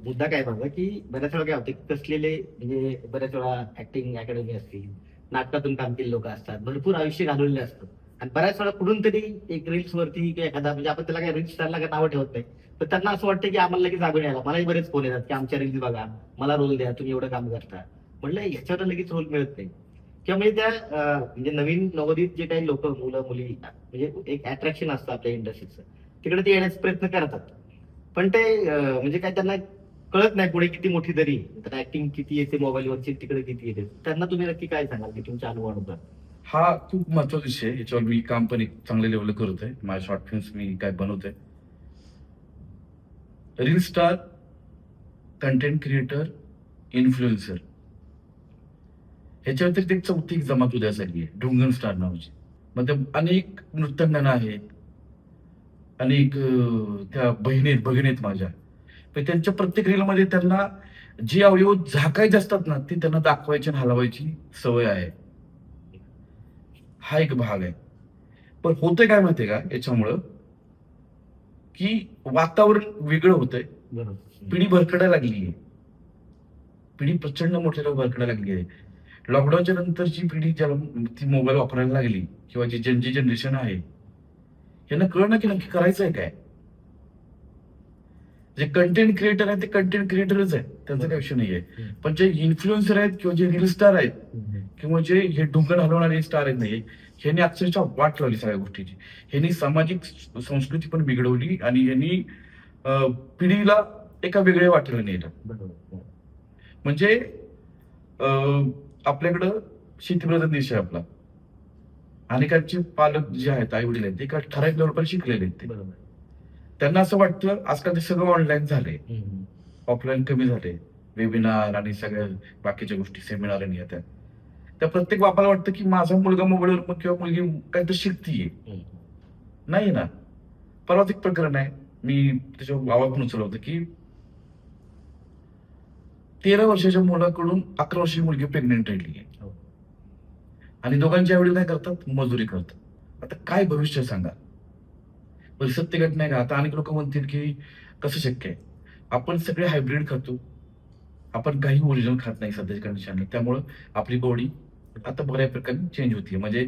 मुद्दा काय बघा की बऱ्याच वेळा काय होते, कसलेले म्हणजे बऱ्याच वेळा ऍक्टिंग अकॅडमी असतील, नाटकातून काम केलेले लोक असतात, भरपूर आयुष्य घालवलेले असतात, आणि बऱ्याच वेळा कुठून तरी एक रील्स वरती किंवा एखादा, म्हणजे आपण त्याला काय रील्स स्टारला काय नावं ठेवत नाही, पण त्यांना असं वाटतं की आम्हाला लगेच जागून यायला. मलाही बरेच फोन येतात की आमच्या रील्स बघा, मला रोल द्या, तुम्ही एवढं काम करता. म्हटलं ह्याच्यावर लगेच रोल मिळत नाही, किंवा म्हणजे त्या म्हणजे नवीन नवोदित जे काही लोक, मुलं मुली, म्हणजे एक अट्रॅक्शन असतं आपल्या इंडस्ट्रीचं, तिकडे ते येण्याचा प्रयत्न करतात. पण ते म्हणजे काय त्यांना कळत नाही पुढे किती मोठी दरी, तर ऍक्टिंग किती येते मोबाईलवरची, तिकडे किती येते. त्यांना तुम्ही नक्की काय सांगाल की तुमच्या अनुभवानुसार? हा खूप महत्वाचा विषय आहे. याच्यावर मी काम पण एक चांगल्या लेवल करत आहे. माझ्या शॉर्ट फिल्म्स मी काय बनवतोय. Reel star, content creator, influencer, ह्याच्या व्यतिरिक्त एक चौथी एक जमात उद्यासाठी आहे, ढुंगण स्टार नावाची. मग ते अनेक नृत्यांगना आहेत, अनेक त्या भगिनी आहेत माझ्या. पण त्यांच्या प्रत्येक रीलमध्ये त्यांना जे अवयव झाकायचे असतात ना, ते त्यांना दाखवायची आणि हलवायची सवय आहे. हा एक भाग आहे. पण होतंय काय माहितीये का याच्यामुळं, की वातावरण वेगळं होतंय. पिढी भरकटायला लागली आहे. पिढी प्रचंड मोठ्याला भरकटायला लागली आहे. लॉकडाऊनच्या नंतरची पिढी ज्याला ती मोबाईल वापरायला लागली किंवा जी जनरेशन आहे, यांना कळलं की नक्की करायचंय काय. जे कंटेंट क्रिएटर आहेत ते कंटेंट क्रिएटरच आहेत, त्यांचा काही विषय नाहीये. पण जे इन्फ्लुएन्सर आहेत किंवा जे रील स्टार आहेत किंवा जे हे ढुंकण हलवणारे स्टार आहेत नाही, ह्यांनी अक्षरशः वाट लावली सगळ्या गोष्टीची. ह्यांनी सामाजिक संस्कृती पण बिघडवली आणि ह्यांनी पिढीला एका वेगळ्या वाटेला नेलं. म्हणजे आपल्याकडं शेतीप्रधान देश आहे आपला. अनेकांचे पालक जे आहेत, आई वडील आहेत, ते एका ठराविक लेवलपर्यंत शिकलेले आहेत. ते त्यांना असं वाटतं आजकाल ते सगळं ऑनलाईन झाले, ऑफलाईन कमी झाले. वेबिनार आणि सगळ्या बाकीच्या गोष्टी, सेमिनार आणि त्या त्या प्रत्येक बापाला वाटतं की माझा मुलगा मोबाईलवर किंवा मुलगी काहीतरी शिकतीये. नाही ना. परवाच एक प्रकरण आहे, मी त्याच्यावर आवाज पण उचलला होता की 13 वर्षाच्या मुलाकडून 11 वर्षाची मुलगी प्रेग्नेंट राहिली आहे आणि दोघांच्या वडील काय करतात, मजुरी करतात. आता काय भविष्य सांगा. सत्य घटना आहे का. आता अनेक लोक म्हणतील की कसं शक्य आहे, आपण सगळे हायब्रिड खातो, आपण काही ओरिजिनल खात नाही सध्याच्या कंडिशनला. त्यामुळं आपली बॉडी आता बऱ्या प्रकारे चेंज होतीये. म्हणजे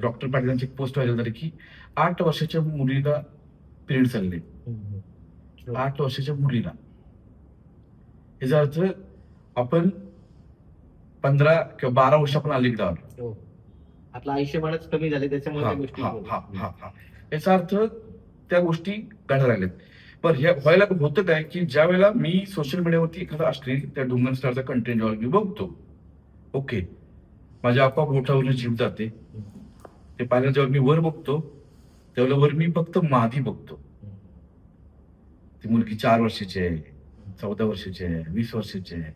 डॉक्टर पाटीलांची एक पोस्ट व्हायरल झाली की 8 वर्षाच्या मुलीला पिरियड चालले. 8 वर्षाच्या मुलीला. याचा अर्थ आपण 15 किंवा 12 वर्ष आपण अलीकडे आलो. आपलं आयुष्यमानच कमी झाले त्याच्यामुळे त्या गोष्टी याचा अर्थ त्या गोष्टी घडायला लागल्यात. पण हे व्हायला होतं काय की ज्या वेळेला मी सोशल मीडियावरती एखादा अश्लील त्या ढुंगण स्टारचा कंटेंट जेव्हा मी बघतो, ओके, माझ्या आपोआप ओठावरून जीव जाते. ते पाहिलं जेव्हा मी वर बघतो त्यावेळेला वर मी फक्त मादी बघतो. ती मुलगी 4 वर्षाची आहे, 14 वर्षाची आहे, 20 वर्षाची आहे,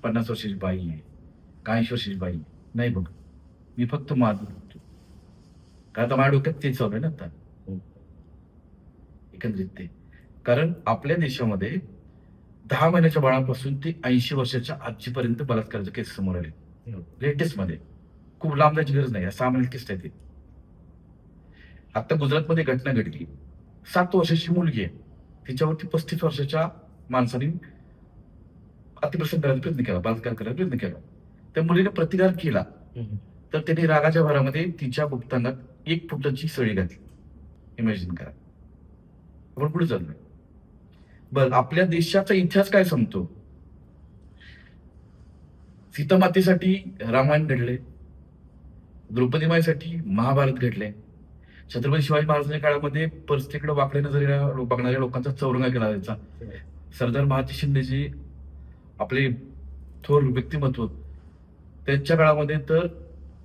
50 वर्षाची बाई आहे, 80 वर्षाची बाई आहे. नाही बघ, मी फक्त मादी बघतो. कारण आता माझ्या डोक्यात ते चालू आहे ना आता एकंदरीत ते. कारण आपल्या देशामध्ये 10 महिन्याच्या बाळापासून ते 80 वर्षाच्या आजीपर्यंत बलात्काराचे केस समोर आले. लेटेस्ट मध्ये खूप लांब जायची गरज नाही, 6 महिन्यात केस आहे ते. आता गुजरातमध्ये घटना घडली. 7 वर्षाची मुलगी आहे, तिच्यावरती 35 वर्षाच्या माणसाने अतिप्रसंग करायचा प्रयत्न केला, बलात्कार करायचा प्रयत्न केला. त्या मुलीने प्रतिकार केला तर त्यांनी रागाच्या भरामध्ये तिच्या गुप्तांगात 1 फुटाची सळी घातली. इमॅजिन करा. आपण पुढे चाललोय. बर, आपल्या देशाचा इतिहास काय सांगतो. सीता मातेसाठी रामायण घडले, द्रौपदी माईसाठी महाभारत घडले, छत्रपती शिवाजी महाराजांच्या काळामध्ये परिस्थितीकडे वाकड्या नजरेला बघणाऱ्या लोकांचा चौरंगा केला जायचा. सरदार महाजी शिंदेजी आपले थोर व्यक्तिमत्व, त्यांच्या काळामध्ये तर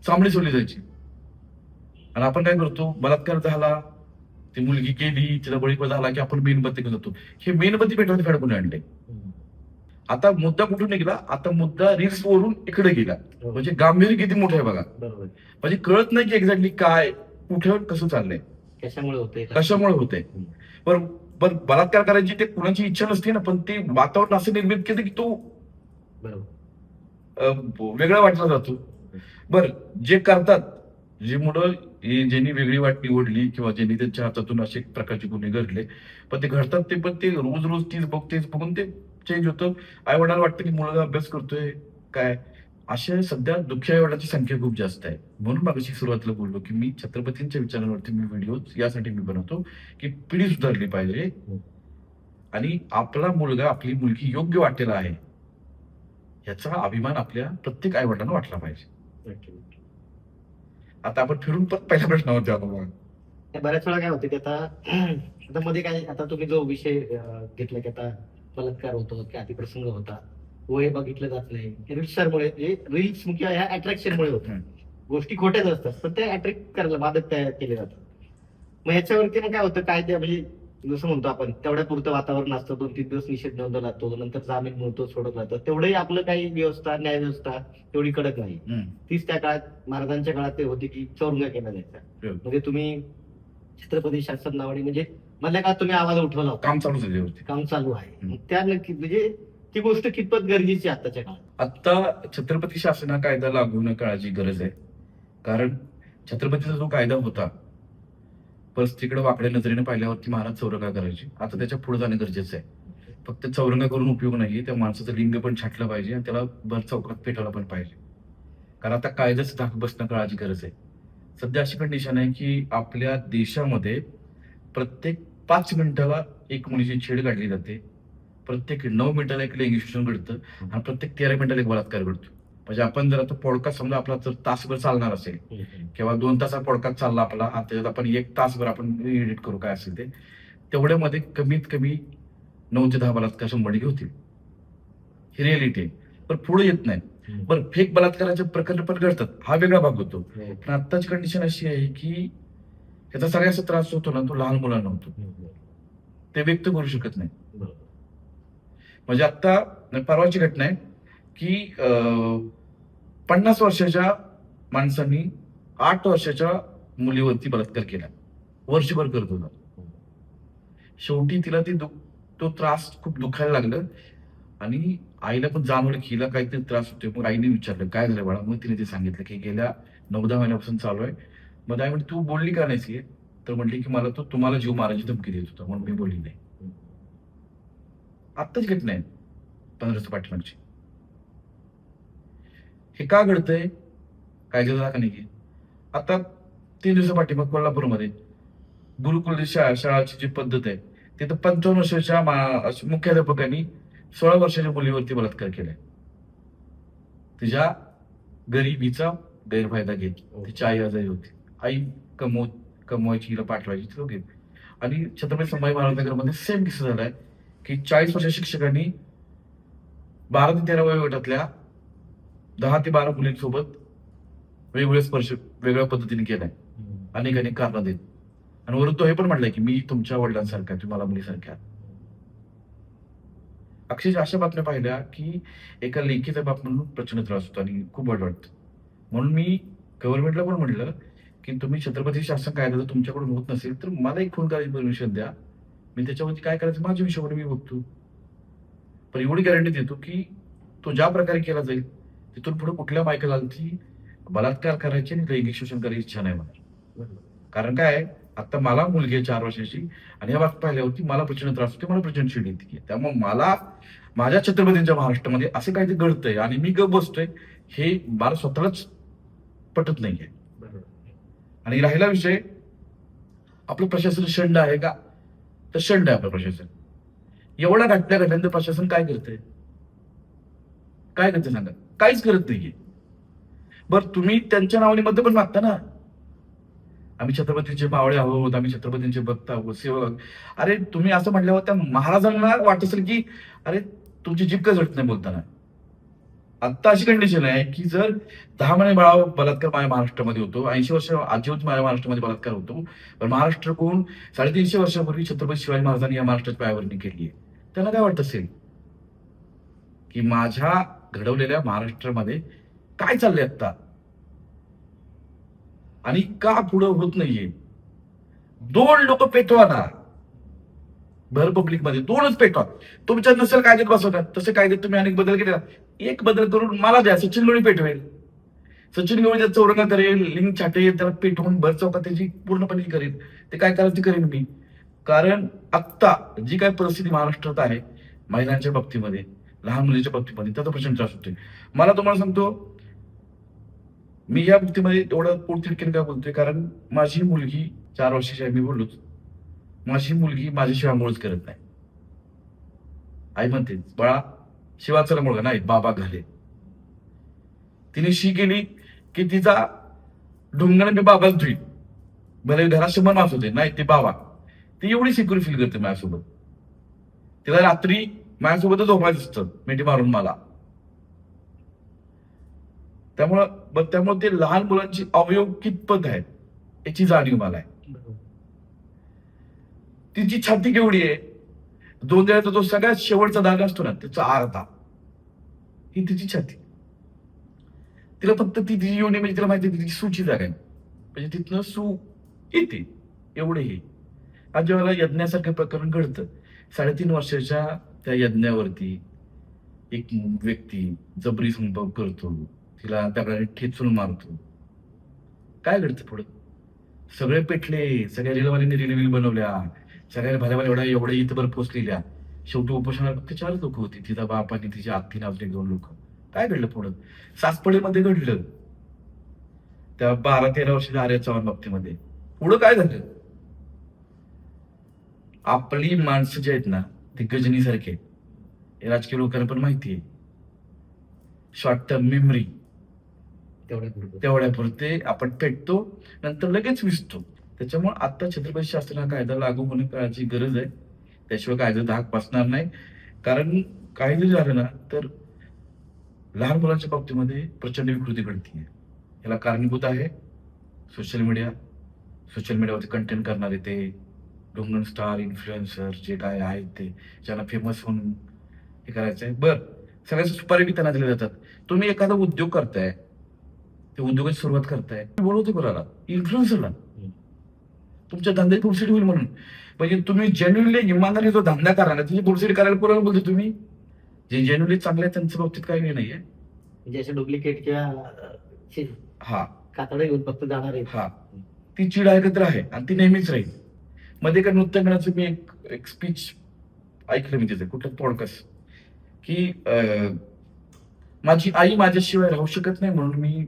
चांबडी सोडली जायची. आणि आपण काय करतो, बलात्कार झाला, ती मुलगी गेली, तिला बळीपण झाला की आपण मेणबत्ती घेऊन जातो. हे मेणबत्ती पेटवण्याचे फॅड कोणी आणले. आता मुद्दा कुठून निघाला, आता मुद्दा रील्स वरून इकडे गेला. म्हणजे गांभीर्य किती मोठं आहे बघा. म्हणजे कळत नाही की एक्झॅक्टली काय, कुठं, कसं चाललंय, कशामुळे होतंय. पण बलात्कार करायची ते कुणाची इच्छा नसते ना, पण ते वातावरण असं निर्मित केलं की तो वेगळा वाटला जातो. बर, जे करतात, जी मुलं ज्यांनी वेगळी वाट निवडली किंवा ज्यांनी त्यांच्या हातातून असे प्रकारचे गुन्हे घडले, पण ते घडतात ते पण ते रोज रोज तेच बघून ते चेंज होतं. आई वडिलांना वाटतं की मुलगा अभ्यास करतोय काय. अशा सध्या दुःखी आई वडिलांची संख्या खूप जास्त आहे. म्हणून मागाशी सुरुवातीला बोललो की मी छत्रपतींच्या विचारांवरती मी व्हिडिओ यासाठी मी बनवतो की पिढी सुधारली पाहिजे आणि आपला मुलगा, आपली मुलगी योग्य वाटेला आहे याचा अभिमान आपल्या प्रत्येक आई वडिलांना वाटला पाहिजे. आता आपण फिरून पण पहिल्या प्रश्नावर जातो. बऱ्याच वेळा काय होते की आता मध्ये काय, आता तुम्ही जो विषय घेतला की आता बलात्कार होतो की अतिप्रसंग होता, वय बघितलं जात नाही, रील्समुळे, रील्स किंवा ह्या अट्रॅक्शनमुळे होतं. गोष्टी खोट्याच असतात पण त्या अट्रॅक्ट करायला बाधक तयार केले जातात. मग ह्याच्यावरती मग काय होतं, काय ते म्हणजे जसं म्हणतो आपण तेवढ्या पुरतं वातावरण असतं, 2-3 दिवस निषेध नोंदवला जातो, नंतर जामीन मिळतो, सोडत जातं, तेवढंही आपलं काही व्यवस्था, न्याय व्यवस्था तेवढी कडक नाही. तीच त्या काळात महाराजांच्या काळात ते होती की चौरंगा केला जायचा. म्हणजे तुम्ही छत्रपती शासन नावाने म्हणजे मधल्या काळात तुम्ही आवाज उठवला होता, काम चालू झाल्यावरती. काम चालू आहे. मग त्या नक्की म्हणजे ती गोष्ट कितपत गरजेची आहे आताच्या काळात? आता छत्रपती शासन हा कायदा लागू होणं काळाची गरज आहे. कारण छत्रपतीचा जो कायदा होता, परिस्थितीकडे वाकड्या नजरेने पाहिल्यावरती महाराज चौरंगा करायचे. आता त्याच्या पुढे जाणं गरजेचं आहे. फक्त चौरंगा करून उपयोग नाहीये, त्या माणसाचं लिंग पण छाटलं पाहिजे आणि त्याला भर चौकात पेटवलं पण पाहिजे. कारण आता कायद्याच धाक बसणं काळाची गरज आहे. सध्या अशी कंडिशन आहे की आपल्या देशामध्ये प्रत्येक 5 मिनिटाला एक मुलीची छेड काढली जाते, प्रत्येक 9 मिनिटाला एक लैंगिक शोषण घडतं आणि प्रत्येक 13 मिनिटाला एक बलात्कार घडतो. म्हणजे आपण जर आता पॉडकास्ट समजा आपला जर तासभर चालणार असेल किंवा 2 तासा पॉडकास्ट चालला आपला, आता त्याच्यात आपण 1 तासभर आपण एडिट करू काय असेल ते, तेवढ्यामध्ये कमीत कमी 9 ते 10 बलात्कार 100 होतील. ही रिअलिटी आहे. पण पुढे येत नाही. बरं, फेक बलात्काराचे प्रकरण पण घडतात, हा वेगळा भाग होतो. पण आत्ताची कंडिशन अशी आहे की त्याचा सगळ्याचा त्रास होतो ना, तो लहान मुलांना होतो. ते व्यक्त करू शकत नाही. म्हणजे आता परवाची घटना आहे की 50 वर्षाच्या माणसांनी 8 वर्षाच्या मुलीवरती बलात्कार केला, वर्षभर करत होता. शेवटी तिला तो त्रास खूप दुखायला लागलं आणि आईला पण जाणवलं की हिला काहीतरी त्रास होतोय. मग आईने विचारलं काय झालं बाळा, मग तिने ते सांगितलं की गेल्या 9-10 महिन्यापासून चालू आहे. मग आई म्हणजे तू बोलली का नाहीस? तर म्हटली की मला तो तुम्हाला जीव मारायची धमकी देत होता म्हणून मी बोलली नाही. आत्ताच घटना आहे 15 वर्ष पाठीमागची. हे का घडतंय? कायद्याचा का नाही? आता 3 दिवसा पाठीमाग कोल्हापूरमध्ये गुरुकुल शाळाची जी पद्धत आहे तिथं 55 वर्षाच्या मुख्याध्यापकांनी 16 वर्षाच्या मुलीवरती बलात्कार केलाय. तिच्या गरिबीचा गैरफायदा घेत. तिची आई आजारी होती, आई कमवायची, हिला पाठवायची ती दोघे. आणि छत्रपती संभाजी महाराजनगरमध्ये सेम किस्सा झालाय की 40 वर्षाच्या शिक्षकांनी 12 ते 13 वयोगटातल्या 10 ते 12 मुलींसोबत वेगवेगळे स्पर्श वेगळ्या पद्धतीने केलाय, अनेक कारणं देत. आणि वरून तो हे पण म्हटलंय की मी तुमच्या वडिलांसारखा, तुम्ही मला मुलीसारख्या. अक्षरशः अशा बातम्या पाहिल्या की एका लेखीचा बाप म्हणून प्रचंड त्रास होतो आणि खूप वाईट वाटतं. म्हणून मी गव्हर्नमेंटला पण म्हटलं की तुम्ही छत्रपती शासन कायदा जर तुमच्याकडून होत नसेल तर मला एक फोन करायची परमिशन द्या, मी त्याच्यावरती काय करायचं माझ्या विषयावर मी बघतो. पण एवढी गॅरंटी देतो की तो ज्या प्रकारे केला जाईल तिथून पुढे कुठल्या बायकाला ती बलात्कार करायची आणि लैंगिक शोषण करायची इच्छा नाही मला. कारण काय, आता मला मुलगी आहे 4 वर्षाची आणि या बाबत पाहिल्यावरती मला प्रचंड त्रास होतो, मला प्रचंड चिड येते. त्यामुळे मला माझ्या छत्रपतींच्या महाराष्ट्रामध्ये असे काहीतरी घडतंय आणि मी गप बसतोय हे मला स्वतःलाच पटत नाहीये. आणि राहिला विषय आपलं प्रशासन शंड आहे का, तर शंड आहे आपलं प्रशासन. एवढ्या घटना घडल्यानंतर प्रशासन काय करतंय? काय करते सांगा? काहीच करत नाहीये. बरं, तुम्ही त्यांच्या नावाने मत पण मागता ना, आम्ही छत्रपतींचे मावळे आहोत, आम्ही छत्रपतींचे भक्त आहोत, सेवक. अरे तुम्ही असं म्हटल्यावर त्या महाराजांना वाटत असेल की अरे तुमची जीभ का झटत नाही बोलताना. आता अशी कंडिशन आहे की जर 10 महिने बाळा बलात्कार माझ्या महाराष्ट्रामध्ये होतो, 80 वर्ष आजी होती माझ्या महाराष्ट्रामध्ये बलात्कार होतो, पण महाराष्ट्र कोण 350 वर्षापूर्वी छत्रपती शिवाजी महाराजांनी या महाराष्ट्राची पायाभरणी केली आहे. त्यांना काय वाटत असेल की माझ्या घडवलेल्या महाराष्ट्रामध्ये काय चाललंय आता आणि का पुढं होत नाहीये? 2 लोक पेटवा ना भर पब्लिक मध्ये, 2च पेटवा. तुमच्या नसेल कायद्यात बसवतात तसे कायद्यात तुम्ही अनेक बदल केले, एक बदल करून मला द्या. सचिन गवळी पेटवेल, सचिन गवळी चौरंगा करेल, लिंग छाटेल, त्याला पेटवून भर चौकात त्याची पूर्णपणे करेल. ते काय करायचं ते करेन मी. कारण आत्ता जी काय परिस्थिती महाराष्ट्रात आहे महिलांच्या बाबतीमध्ये, लहान मुलीच्या बाबतीमध्ये, त्याचा प्रचंड त्रास होतोय. मला तुम्हाला सांगतो, मी या बाबतीमध्ये एवढं पोटतिडकीने काय बोलतोय, कारण माझी मुलगी 4 वर्षाची आहे, मी बोललोच. माझी मुलगी माझ्याशिवाय आंघोळच करत नाही. आई म्हणते बाळा शिवाचा मुलगा नाही बाबा घाले. तिने शी केली की तिचा ढुंगण मी बाबाच धुई, भले घरात 100 माणसं होते, नाही ते बाबा. ती एवढी सिक्युअर फील करते माझ्यासोबत. तिला रात्री माझ्यासोबतच झोपायचं असतं मिठी मारून मला. त्यामुळं ते लहान मुलांची अवयव कितपत आहेत याची जाणीव मला आहे. तिची छाती केवढी आहे, दोंदळ्याचा जो सगळ्यात शेवटचा धाग असतो ना त्याचा अर्धा, ही तिची छाती. तिला फक्त ती तिची योनी म्हणजे तिला माहिती तिची सूची जागा आहे, म्हणजे तिथनं सू येते एवढे हे. आज जेव्हा यज्ञासारखं प्रकरण घडतं, 3.5 वर्षाच्या त्या यज्ञावरती एक व्यक्ती जबरी संभव करतो, तिला त्याकडे ठेचून मारतो. काय घडतं पुढं? सगळे पेटले, सगळ्या रीलवाल्यांनी रील बनवल्या, सगळ्या भल्या एवढ्या एवढ्या इथभर पोचलेल्या. शेवटी उपोषणाला फक्त 4 लोक होती, तिचा बाप आणि तिची आत्ती नावचे 2 लोक. काय घडलं पुढं? सासपडीमध्ये घडलं, त्या 12-13 वर्षाच्या आर्या चव्हाण बाबतीमध्ये. पुढं काय झालं? आपली माणसं जे आहेत ना ते गजनीसारखे आहेत. हे राजकीय लोकांना पण माहिती आहे. शॉर्ट टर्म मेमरी, तेवढ्यापुरते आपण पेटतो, नंतर लगेच विसतो. त्याच्यामुळे आता छत्रपती शास्त्री कायदा लागू होणे काळाची गरज आहे. त्याशिवाय कायदा धाक बसणार नाही. कारण काही जरी झालं ना तर लहान मुलांच्या बाबतीमध्ये प्रचंड विकृती घडतीये. याला कारणीभूत आहे सोशल मीडिया. सोशल मीडियावरती कंटेंट करणारे ते डोंगण स्टार इन्फ्लुएन्सर जे काय आहेत ते, ज्यांना फेमस होऊन हे करायचंय. सगळ्या सुपारी बी त्यांना दिल्या जातात. तुम्ही एखादा उद्योग करताय, ते उद्योगाची सुरुवात करताय, बोलवतो कोणाला? इन्फ्लुएन्सरला. तुमच्या धंद्यात पुढसीट होईल म्हणून. म्हणजे तुम्ही जेन्युअनली इमानदारी जो धंदा करणार त्याची पुढसीट करायला कोणाला बोलतो तुम्ही? जे जेन्युअनली चांगले आहेत त्यांच्या बाबतीत काही नाहीये. म्हणजे असे डुप्लिकेट किंवा हा कातडे घेऊन फक्त जाणार आहे. हा, ती चीड एकत्र आहे आणि ती नेहमीच राहील. मध्ये एका नृत्यांगणाचं मी एक स्पीच ऐकलं मी तिथे कुठलं पॉडकास्ट, की माझी आई माझ्याशिवाय राहू शकत नाही म्हणून मी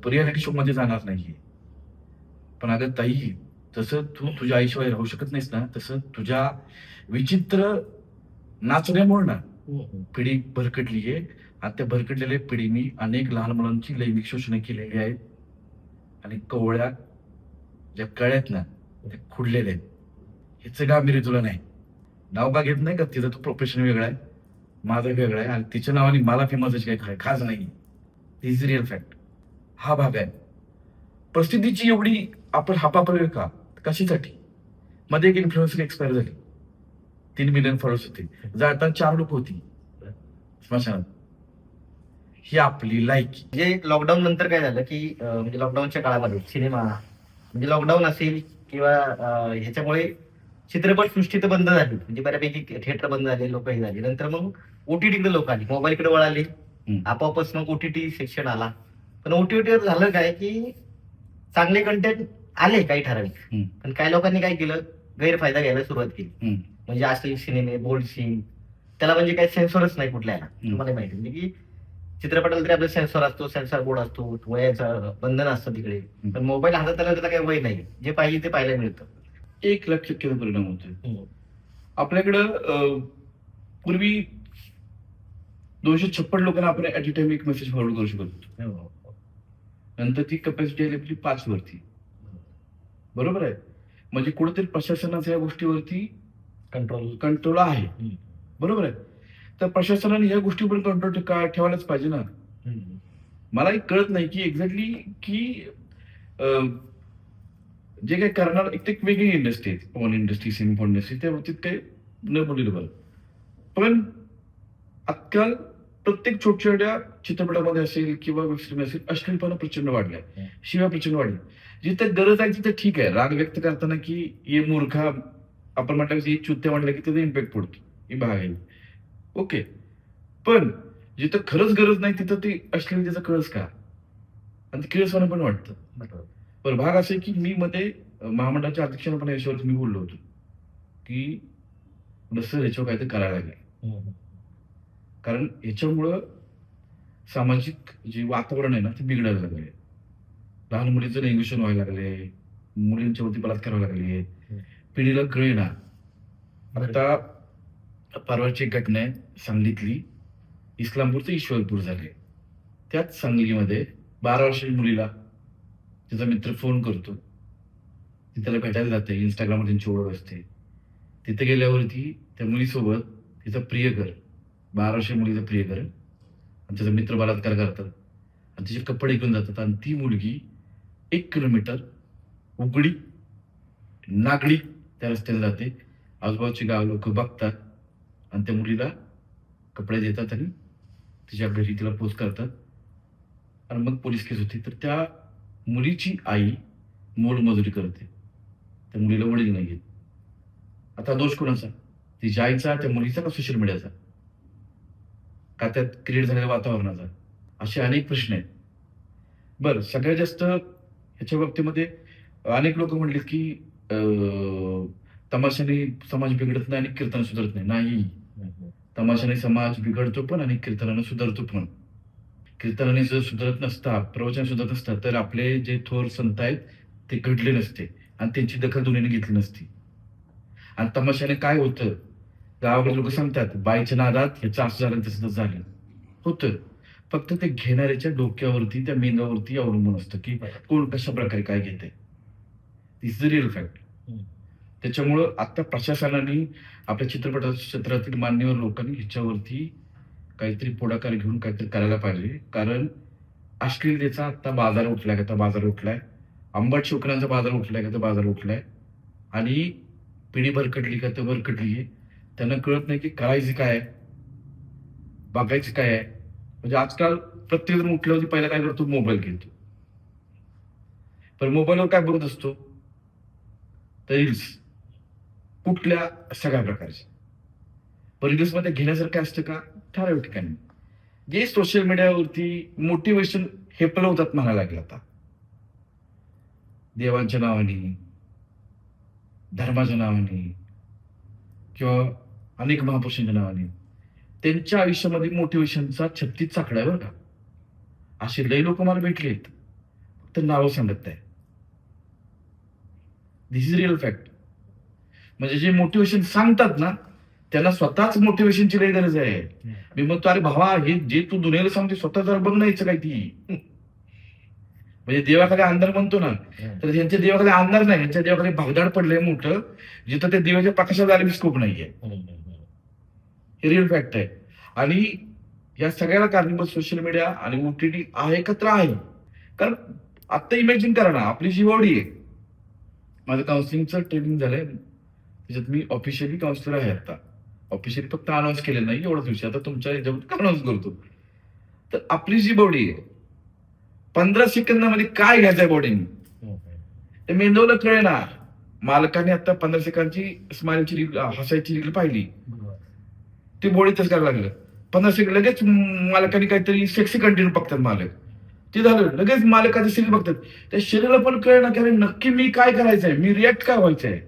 रियालिटी शो मध्ये जाणार नाहीये. पण अगं ताई, जसं तू तुझ्या आईशिवाय राहू शकत नाहीस ना, तसं तुझ्या विचित्र नाचण्यामुळे ना पिढी भरकटली आहे. आणि त्या भरकटलेल्या पिढीने अनेक लहान मुलांची लैंगिक शोषण केलेली आहेत. आणि कवळ्या ज्या कळ्यात ना त्या खुडलेल्या आहेत. ह्याचं गांभीर्य तुला नाही. नाव का घेत नाही का? तिचं तो प्रोफेशन वेगळा आहे, माझा वेगळा आहे, आणि तिच्या नावाने मला फेमस काही खास नाही. दिस रिअल फॅक्ट. हा भाग आहे. परिस्थितीची एवढी आपण हापापलोय का? कशासाठी? मध्ये एक इन्फ्लुएन्सर एक्सपायर झाली, 3 मिलियन फॉलोअर्स होते, जाळताना 4 लोक होती स्मशानात. ही आपली लायकी. म्हणजे लॉकडाऊन नंतर काय झालं की म्हणजे लॉकडाऊनच्या काळामध्ये सिनेमा म्हणजे लॉकडाऊन असेल किंवा ह्याच्यामुळे चित्रपट सृष्टी तर बंद झाली, म्हणजे बऱ्यापैकी थिएटर बंद झाले, लोक हे झाले. नंतर मग ओटीटीकडे लोक आली, मोबाईलकडे वळाले, आपोआपच मग ओटीटी सेक्शन आला. पण ओटीटीवर झालं काय की चांगले कंटेंट आले काही ठराविक, पण काही लोकांनी काय केलं, गैरफायदा घ्यायला सुरुवात केली. म्हणजे असले सिनेमे, बोल्ड सीन, त्याला म्हणजे काही सेन्सॉरच नाही कुठल्याला. तुम्हाला माहिती म्हणजे की चित्रपटाला तरी आपला सेन्सॉर असतो, सेन्सॉर बोर्ड असतो, वयाचं बंधन असतं तिकडे. पण मोबाईल हातात आला त्याला काही वय नाही, जे पाहिजे ते पाहायला मिळतं. एक लक्षात केला परिणाम होतोय. आपल्याकडं पूर्वी 256 लोकांना आपण ऍट अ टाइम एक मेसेज फॉरवर्ड करू शकत होतो. नंतर ती कॅपॅसिटी आली आपली 5 वरती. बरोबर आहे. म्हणजे कुठेतरी प्रशासनाच्या या गोष्टीवरती कंट्रोल आहे. बरोबर आहे. तर प्रशासनाने या गोष्टीवर कंट्रोल ठेवायलाच पाहिजे ना. मला एक कळत नाही की एक्झॅक्टली की जे काही करणार एक वेगळी इंडस्ट्री आहे, porn industry, semi porn industry, त्या बाबतीत काही न बोललेलं बरं. पण आजकाल प्रत्येक छोट्या चित्रपटामध्ये असेल किंवा वेब सिरीज असेल, अश्लीलपणा प्रचंड वाढलाय, शिवाय प्रचंड वाढली. जिथे गरज आहे तिथे ठीक आहे, राग व्यक्त करताना की हे मूर्खा आपण म्हटलं की चुत्या म्हटलं की त्याचा इम्पॅक्ट पडतो, ही भाग आहे. ओके. पण जिथं खरंच गरज नाही तिथं ते अश्लीलतेचा कळस का? आणि ते किळसवाना पण वाटतं. पण भाग असे की मी मध्ये महामंडळाच्या अध्यक्षांना पण याच्यावरती मी बोललो होतो की सर याच्यावर काहीतरी करायला लागेल. कारण याच्यामुळं सामाजिक जे वातावरण आहे ना ते बिघडायला लागले. लहान मुलीचं लैंगिक व्हायला लागले, मुलींच्यावरती बलात्कार व्हायला लागले, पिढीला कळेना. आता परवाची एक घटना आहे सांगलीतली, इस्लामपूरचं ईश्वरपूर झाले. त्याच सांगलीमध्ये 12 वर्षाच्या मुलीला तिचा मित्र फोन करतो, ती त्याला भेटायला जाते, इंस्टाग्रामवर त्यांची ओळख असते. तिथे गेल्यावरती त्या मुलीसोबत तिचा प्रियकर, 12 वर्षीय मुलीचा प्रियकर आणि त्याचा मित्र बलात्कार करतात आणि तिचे कपडे घेऊन जातात. आणि ती मुलगी 1 किलोमीटर उघडी नागडी त्या रस्त्याने जाते, आजूबाजूची गाव लोक बघतात आणि त्या मुलीला कपडे देतात आणि तिच्या घरी तिला पोच करतात आणि मग पोलीस केस होते. तर त्या मुलीची आई मोलमजुरी करते, त्या मुलीला वडील नाही आहेत. आता दोष कोणाचा? तिच्या आईचा, त्या मुलीचा, का सोशल मीडियाचा, का त्यात क्रिएट झालेल्या वातावरणाचा? असे अनेक प्रश्न आहेत. बरं, सगळ्यात जास्त ह्याच्या बाबतीमध्ये अनेक लोक म्हणले की तमाशाने समाज बिघडत नाही आणि कीर्तन सुधारत नाही. नाही, तमाशाने समाज बिघडतो पण आणि कीर्तनानं सुधारतो पण. कीर्तनाने जर सुधारत नसता, प्रवचन सुधारत नसता, तर आपले जे थोर संत आहेत ते घडले नसते आणि त्यांची दखल दुनियेने घेतली नसती. आणि तमाशाने काय होतं, गावाकडे लोक सांगतात बाईच्या नादात ह्याचं असं झालं तसं झालं होतं. फक्त ते घेणाऱ्याच्या डोक्यावरती, त्या मेंदवावरती अवलंबून असतं की कोण कशा प्रकारे काय घेते. दिस इज रिअल फॅक्ट. त्याच्यामुळं आता प्रशासनाने, आपल्या चित्रपट क्षेत्रातील मान्यवर लोकांनी ह्याच्यावरती काहीतरी पुढाकार घेऊन काहीतरी करायला पाहिजे. कारण अश्लीलतेचा आता बाजार उठलाय का तर बाजार उठलाय, आंबट शोकरांचा बाजार उठलाय का तर बाजार उठलाय आणि पिढी भरकटली का तर भरकटली आहे. त्यांना कळत नाही की करायचं काय आहे, बघायचं काय आहे. म्हणजे आजकाल प्रत्येक जण उठल्यावरती पहिला काय करतो, मोबाईल घेतो. पण मोबाईलवर काय बघत असतो, तर रील्स, कुठल्या सगळ्या प्रकारचे. पण रील्स मध्ये घेण्यासारखं असतं का, ठराविक ठिकाणी. जे सोशल मीडियावरती मोटिवेशन हेपलवतात म्हणायला लागले आता, देवांच्या नावाने, धर्माच्या नावाने किंवा अनेक महापुरुषांच्या नावाने, त्यांच्या आयुष्यामध्ये मोटिवेशनचा 36 चाकडा आहे बरं का. असे लई लोक मला भेटलेत, फक्त नावं सांगत नाही. दिस इज रिअल फॅक्ट. म्हणजे जे मोटिवेशन सांगतात ना, त्यांना स्वतःच मोटिवेशनची लई गरज आहे. मी म्हणतो अरे भावा, हे जे तू दुनियेला सांगते स्वतः जर बघ नाही काय ती. म्हणजे देवाखाली अंधार म्हणतो ना, तर ह्यांच्या देवाखाली अंधार नाही, ह्यांच्या देवाखाली भागदाड पडलंय मोठं, जिथं त्या देवाच्या प्रकाशात आले स्कोप नाहीये. हे रिअल फॅक्ट आहे. आणि या सगळ्याला कारणीभूत सोशल मीडिया आणि OTT आहे का तर आहे. कारण आता इमॅजिन करा ना, आपली जी बॉडी आहे, माझं काउन्सिलिंगचं ट्रेनिंग झालंय, त्याच्यात मी ऑफिशियली काउन्सिलर आहे. आता ऑफिशियली फक्त अनाऊन्स केलेलं नाही एवढंच विषय, आता तुमच्या याच्यावर अनाऊन्स करतो. तर आपली जी बॉडी आहे, 15 सेकंदामध्ये काय घ्यायचंय बॉडीने, ते मेंदूला कळे ना. मालकाने आता 15 सेकंदची स्माइलची रील, हसायची रील पाहिली, ती बॉडी तसं करायला लागलं. 15 सेकंद लगेच मालकाने काहीतरी सेक्सी कंटेंट बघतात मालक, ते झालं लगेच मालकाचं शरीर बघतात. त्या शरीराला पण कळे ना की अरे नक्की मी काय करायचंय, मी रिॲक्ट काय व्हायचंय.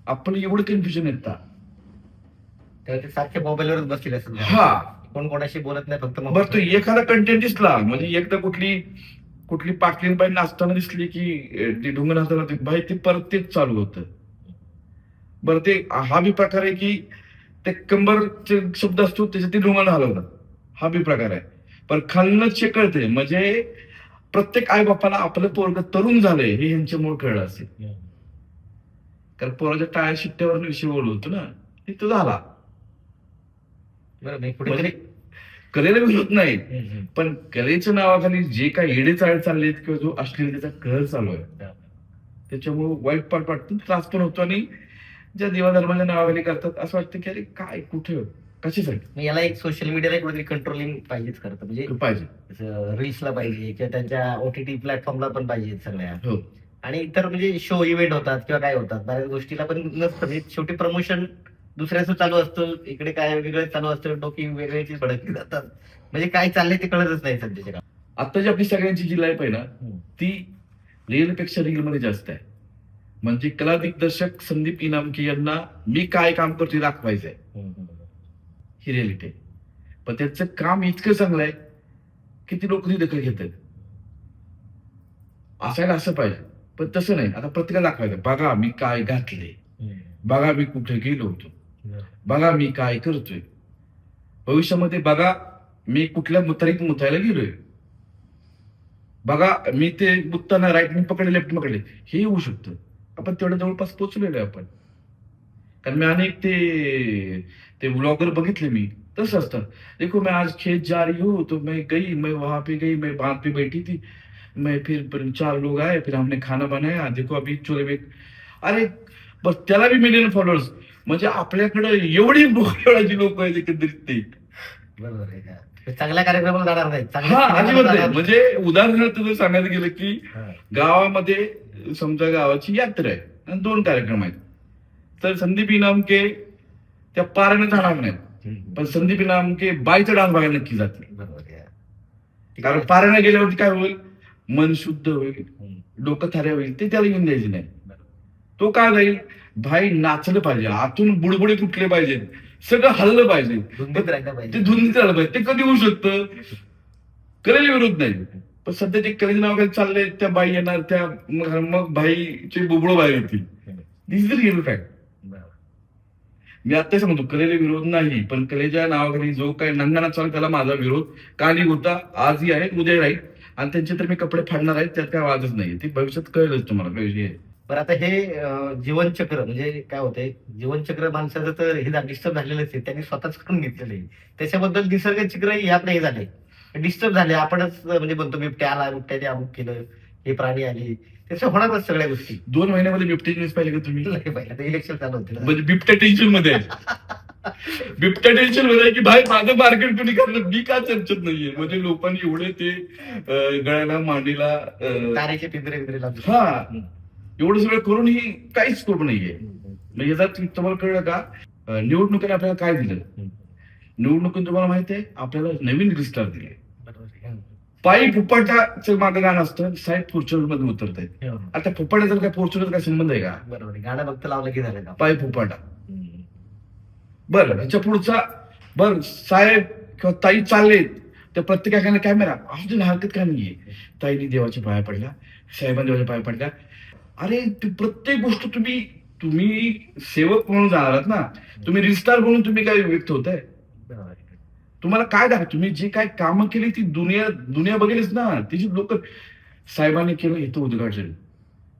आपण एवढं कन्फ्युजन येतात. तर ते सारखे मोबाईलवरच बसले असेल. हा, कोण कोणाशी बोलत नाही, फक्त बरं तो एखादा कंटेंट दिसला, म्हणजे एकदा कुठली पाटलीन बाई नाचताना दिसली की ती ढुंग नाचताना बाई, ते परत तेच चालू होतं. बरं, ते हा बी प्रकार आहे की ते कंबरचे शब्द असतो त्याच्यात ते ढुंगानं हलवतात, हा बी प्रकार आहे. पण खालनं कळते, म्हणजे प्रत्येक आई बापाला आपलं पोरग तरुण झालंय हे ह्यांच्यामुळे कळलं असेल. कारण पोराच्या टाळ्या शिट्ट्यावर विषय बोलवतो ना, तिथं झाला. बरं, पुढे म्हणजे कलेला विरोध नाही, पण कलेच्या नावाखाली जे काही येडे चाळ चाललेत किंवा जो अश्लीलतेचा कहर चालू आहे, त्याच्यामुळे वाईट पाठ वाटतं, त्रास पण होतो. आणि ज्या देवाधर्माच्या नावाखाली करतात असं वाटतं की अरे काय, कुठे, कशासाठी. याला एक सोशल मीडियाला कुठेतरी कंट्रोलिंग पाहिजेच करतं, म्हणजे पाहिजे, रील्सला पाहिजे किंवा त्यांच्या OTT प्लॅटफॉर्मला पण पाहिजे सगळ्या. हो. आणि इतर म्हणजे शो इव्हेंट होतात किंवा काय होतात, बऱ्याच गोष्टीला पण नसतं. म्हणजे शेवटी प्रमोशन दुसऱ्याचं चालू असतं, इकडे काय वेगळं चालू असतं, डोकी वेगळ्याची भडकली जातात. म्हणजे काय चाललंय ते कळतच नाही सध्याच्या काळात. आता जी आपली सगळ्यांची जी लाईफ आहे ना, ती रिअल पेक्षा रिअल मध्ये जास्त आहे. म्हणजे कला दिग्दर्शक संदीप इनामके यांना मी काय काम करतोय दाखवायचंय, ही रिअलिटी आहे. पण त्यांचं काम इतकं चांगलं आहे की ती लोक ती दखल घेत आहेत. असायला असं पाहिजे, पण तसं नाही. आता प्रत्येकाला दाखवायचं, बघा मी काय घातले, बघा मी कुठे गेलो होतो, बघा मी काय करतोय भविष्यामध्ये, बघा मी कुठल्या मुतारीत मुतायला गेलोय, बघा मी ते मुताना राईट मी पकडले, लेफ्ट पकडले, हे होऊ शकतं. आपण तेवढ्या जवळपास पोहोचलेलो आहे आपण. कारण मी अनेक ते व्लॉगर बघितले मी, तसं असतं. देखो मैं आज खेत जा रही हूँ, तो मैं गई, मैं वहां पे गई, मैं बांध पे बैठी थी, मैं फिर 4 लोग आए, फिर हमने खाना बनाया, देखो अभी चूल्हे में. अरे बस त्याला बी मिलियन फॉलोअर्स. म्हणजे आपल्याकडे एवढी बोकळाची लोक आहेत एकंदरीत ते. बरोबर आहे का? चांगल्या कार्यक्रमाला जाणार नाही, हा चांगल्या अजिबात सिनेमाला नाही. जाणार म्हणजे उदाहरणार्थ जर सांगायला गेलं की हा. गावामध्ये समजा गावाची यात्रा आहे आणि 2 कार्यक्रम आहेत, तर संदीप इनामके त्या पारायण जाणार नाहीत, पण संदीप इनामके बाईचा डान्स बघायला नक्की जातील. बरोबर आहे. कारण पारायण गेल्यावरती काय होईल, मन शुद्ध होईल, हम्म. डोकं थाऱ्या होईल, ते त्याला घेऊन द्यायचे नाही. बरोबर. तो काय जाईल, भाई नाचलं पाहिजे, आतून बुडबुडे फुटले पाहिजेत, सगळं हल्लं पाहिजे, धुंदीत राहिलं ते पाहिजे. धुंदीत राहिलं पाहिजे. ते कधी होऊ शकतं, कलेला विरोध नाही, पण सध्या ते कलेच्या नावाखाली चाललंय, त्या बाई येणार, त्या मग भाईचे बुबळो बाहेर येतील. दिस इज द रिअल फॅक्ट. बरोबर. मी आता सांगतो कलेला विरोध नाही, पण कलेच्या नावाखाली जो काही नंगाना चालू त्याला माझा विरोध काली होता, आजही आहे, उद्या राहील. आणि त्यांचे तर मी कपडे फाडणार आहेत, त्यात काय वादच नाही. ते भविष्यात कळेलच तुम्हाला काय विषय आहे. बरं आता हे जीवनचक्र म्हणजे काय होतंय, जीवनचक्र माणसाचं तर हे डिस्टर्ब झालेलंच आहे, त्यांनी स्वतःच करून घेतलेलं आहे. त्याच्याबद्दल निसर्ग चक्र याकडे हे झाले, डिस्टर्ब झाले. आपणच म्हणजे म्हणतो बिबट्या आला, बिबट्याने अमुक केलं, हे प्राणी आले, त्याच्या होणारच सगळ्या गोष्टी. 2 महिन्यामध्ये बिबटे न्यूज पाहिले का तुम्ही? नाही पाहिलं, आता इलेक्शन चालू होते ना. म्हणजे बिबट्या टेन्शन मध्ये आहे. बिबट्या टेन्शन मध्ये आहे की भाई माझं मार्केट कोणी करलं, मी का चर्चेत नाहीये. म्हणजे लोकांनी एवढे ते गळ्याला मांडीला तारेचे पिंजरे बिंजरे लावले. हा एवढं सगळं करूनही काहीच स्कोप नाहीये. म्हणजे याचा तुम्हाला कळलं का, निवडणुकीने आपल्याला काय दिलं, निवडणुकीत तुम्हाला माहिती आहे आपल्याला नवीन रिस्टार दिले. पायी फुपाटाचं मागं गाणं असतं, साहेब फॉर्च्युनर मध्ये उतरत आहेत. आता फुपाटाचा काय फॉर्च्युनर काय संबंध आहे का? बरोबर आहे. गाणं फक्त लावलं की झालं का? पायी फुपाटा. बरं ह्याच्या पुढचा, बर साहेब किंवा ताई चाललेत तर प्रत्येकाकडे कॅमेरा, अजून हरकत काय नाहीये. ताईने देवाच्या पाया पडल्या, साहेबांनी देवाच्या पाया पडल्या. अरे प्रत्येक गोष्ट तुम्ही सेवक म्हणून जाणार आहात ना, तुम्ही रिस्टार म्हणून तुम्ही काय व्यक्त होताय. तुम्हाला काय दाखव, तुम्ही जे काय कामं केली ती दुनिया बघेलच ना. तिची लोक साहेबांनी केलं, इथं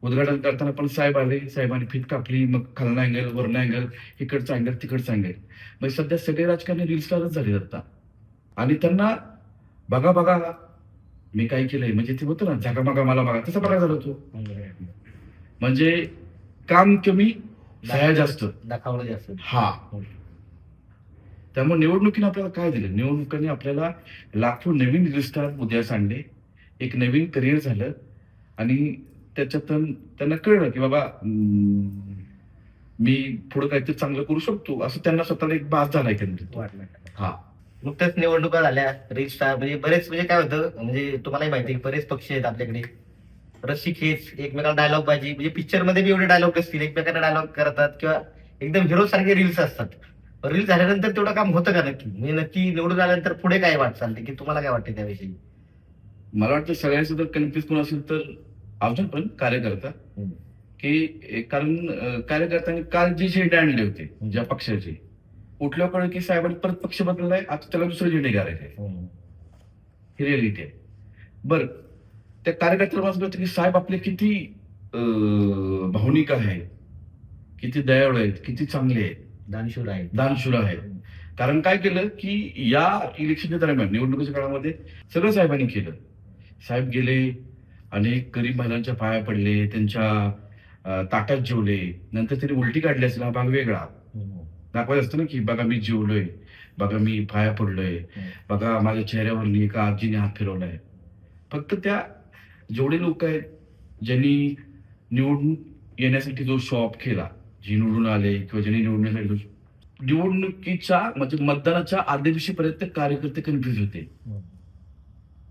उद्घाटन करताना पण साहेब आले, साहेबांनी फीत कापली, मग खालना अँगल, वरना अँगल, इकडचा अँगल, तिकडचा अँगल. म्हणजे सध्या सगळे राजकारणी रील्सटारच झाले आता. आणि त्यांना बघा मी काय केलंय, म्हणजे ते होतं ना जागा बघा मला बघा, तसा बघा झाला तो. म्हणजे काम कमी, सह्या जास्त, दाखवलं जास्त. हा. त्यामुळे निवडणुकीने आपल्याला काय दिलं, निवडणुकीने आपल्याला लाखो नवीन रिस्टार उदयास आणले, एक नवीन करिअर झालं. आणि त्याच्यातून त्यांना कळलं की बाबा मी पुढे काहीतरी चांगलं करू शकतो, असं त्यांना स्वतःला एक भास झाला वाटलं. हा. नुकत्याच निवडणुका झाल्या, रील्सटार म्हणजे बरेच, म्हणजे काय होतं, म्हणजे तुम्हालाही माहिती आहे बरेच पक्ष आहेत आपल्याकडे, रस्सी खेच, एकमेकाला डायलॉग बाजी, म्हणजे पिक्चर मध्ये बी एवढे डायलॉग असतील, एकमेकांना डायलॉग करतात किंवा एकदम हिरो सारखे रील्स असतात. रील्स झाल्यानंतर तेवढं काम होतं का नक्की, म्हणजे नक्की निवडून आल्यानंतर पुढे काय वाट चालते, की तुम्हाला काय वाटते त्याविषयी? मला वाटतं सगळ्यांचं जर कन्फ्युज कोण असेल तर अजून पण कार्यकर्ता, की कारण कार्यकर्त्यांनी काल जे झेंडे आणले होते ज्या पक्षाचे, उठल्यावर कळलं की साहेबांनी परत पक्ष बदललाय, आता त्याला दुसरे झेंडे करायचे. ही रिअलिटी आहे. बरं त्या कार्यकर्त्याला वाचलं होतं की साहेब आपले किती भावनिक आहेत, किती दयाळू आहेत, किती चांगले आहेत, दानशूर आहेत. कारण काय केलं की या इलेक्शनच्या दरम्यान, निवडणुकीच्या काळामध्ये सगळं साहेबांनी केलं. साहेब गेले, अनेक गरीब महिलांच्या पाया पडले, त्यांच्या ताटात जेवले, नंतर त्यांनी उलटी काढली असेल, हा भाग वेगळा दाखवायचं असतं ना, की बघा मी जेवलोय, बघा मी पाया पडलोय, बघा माझ्या चेहऱ्यावर एका आजीने हात फिरवलाय. फक्त त्या जेवढे लोक आहेत ज्यांनी निवडून येण्यासाठी जो शो ऑफ केला, जी निवडून आले किंवा ज्यांनी निवडण्यासाठी, निवडणुकीच्या म्हणजे मतदानाच्या आदल्या दिवशीपर्यंत कार्यकर्ते कन्फ्युज होते,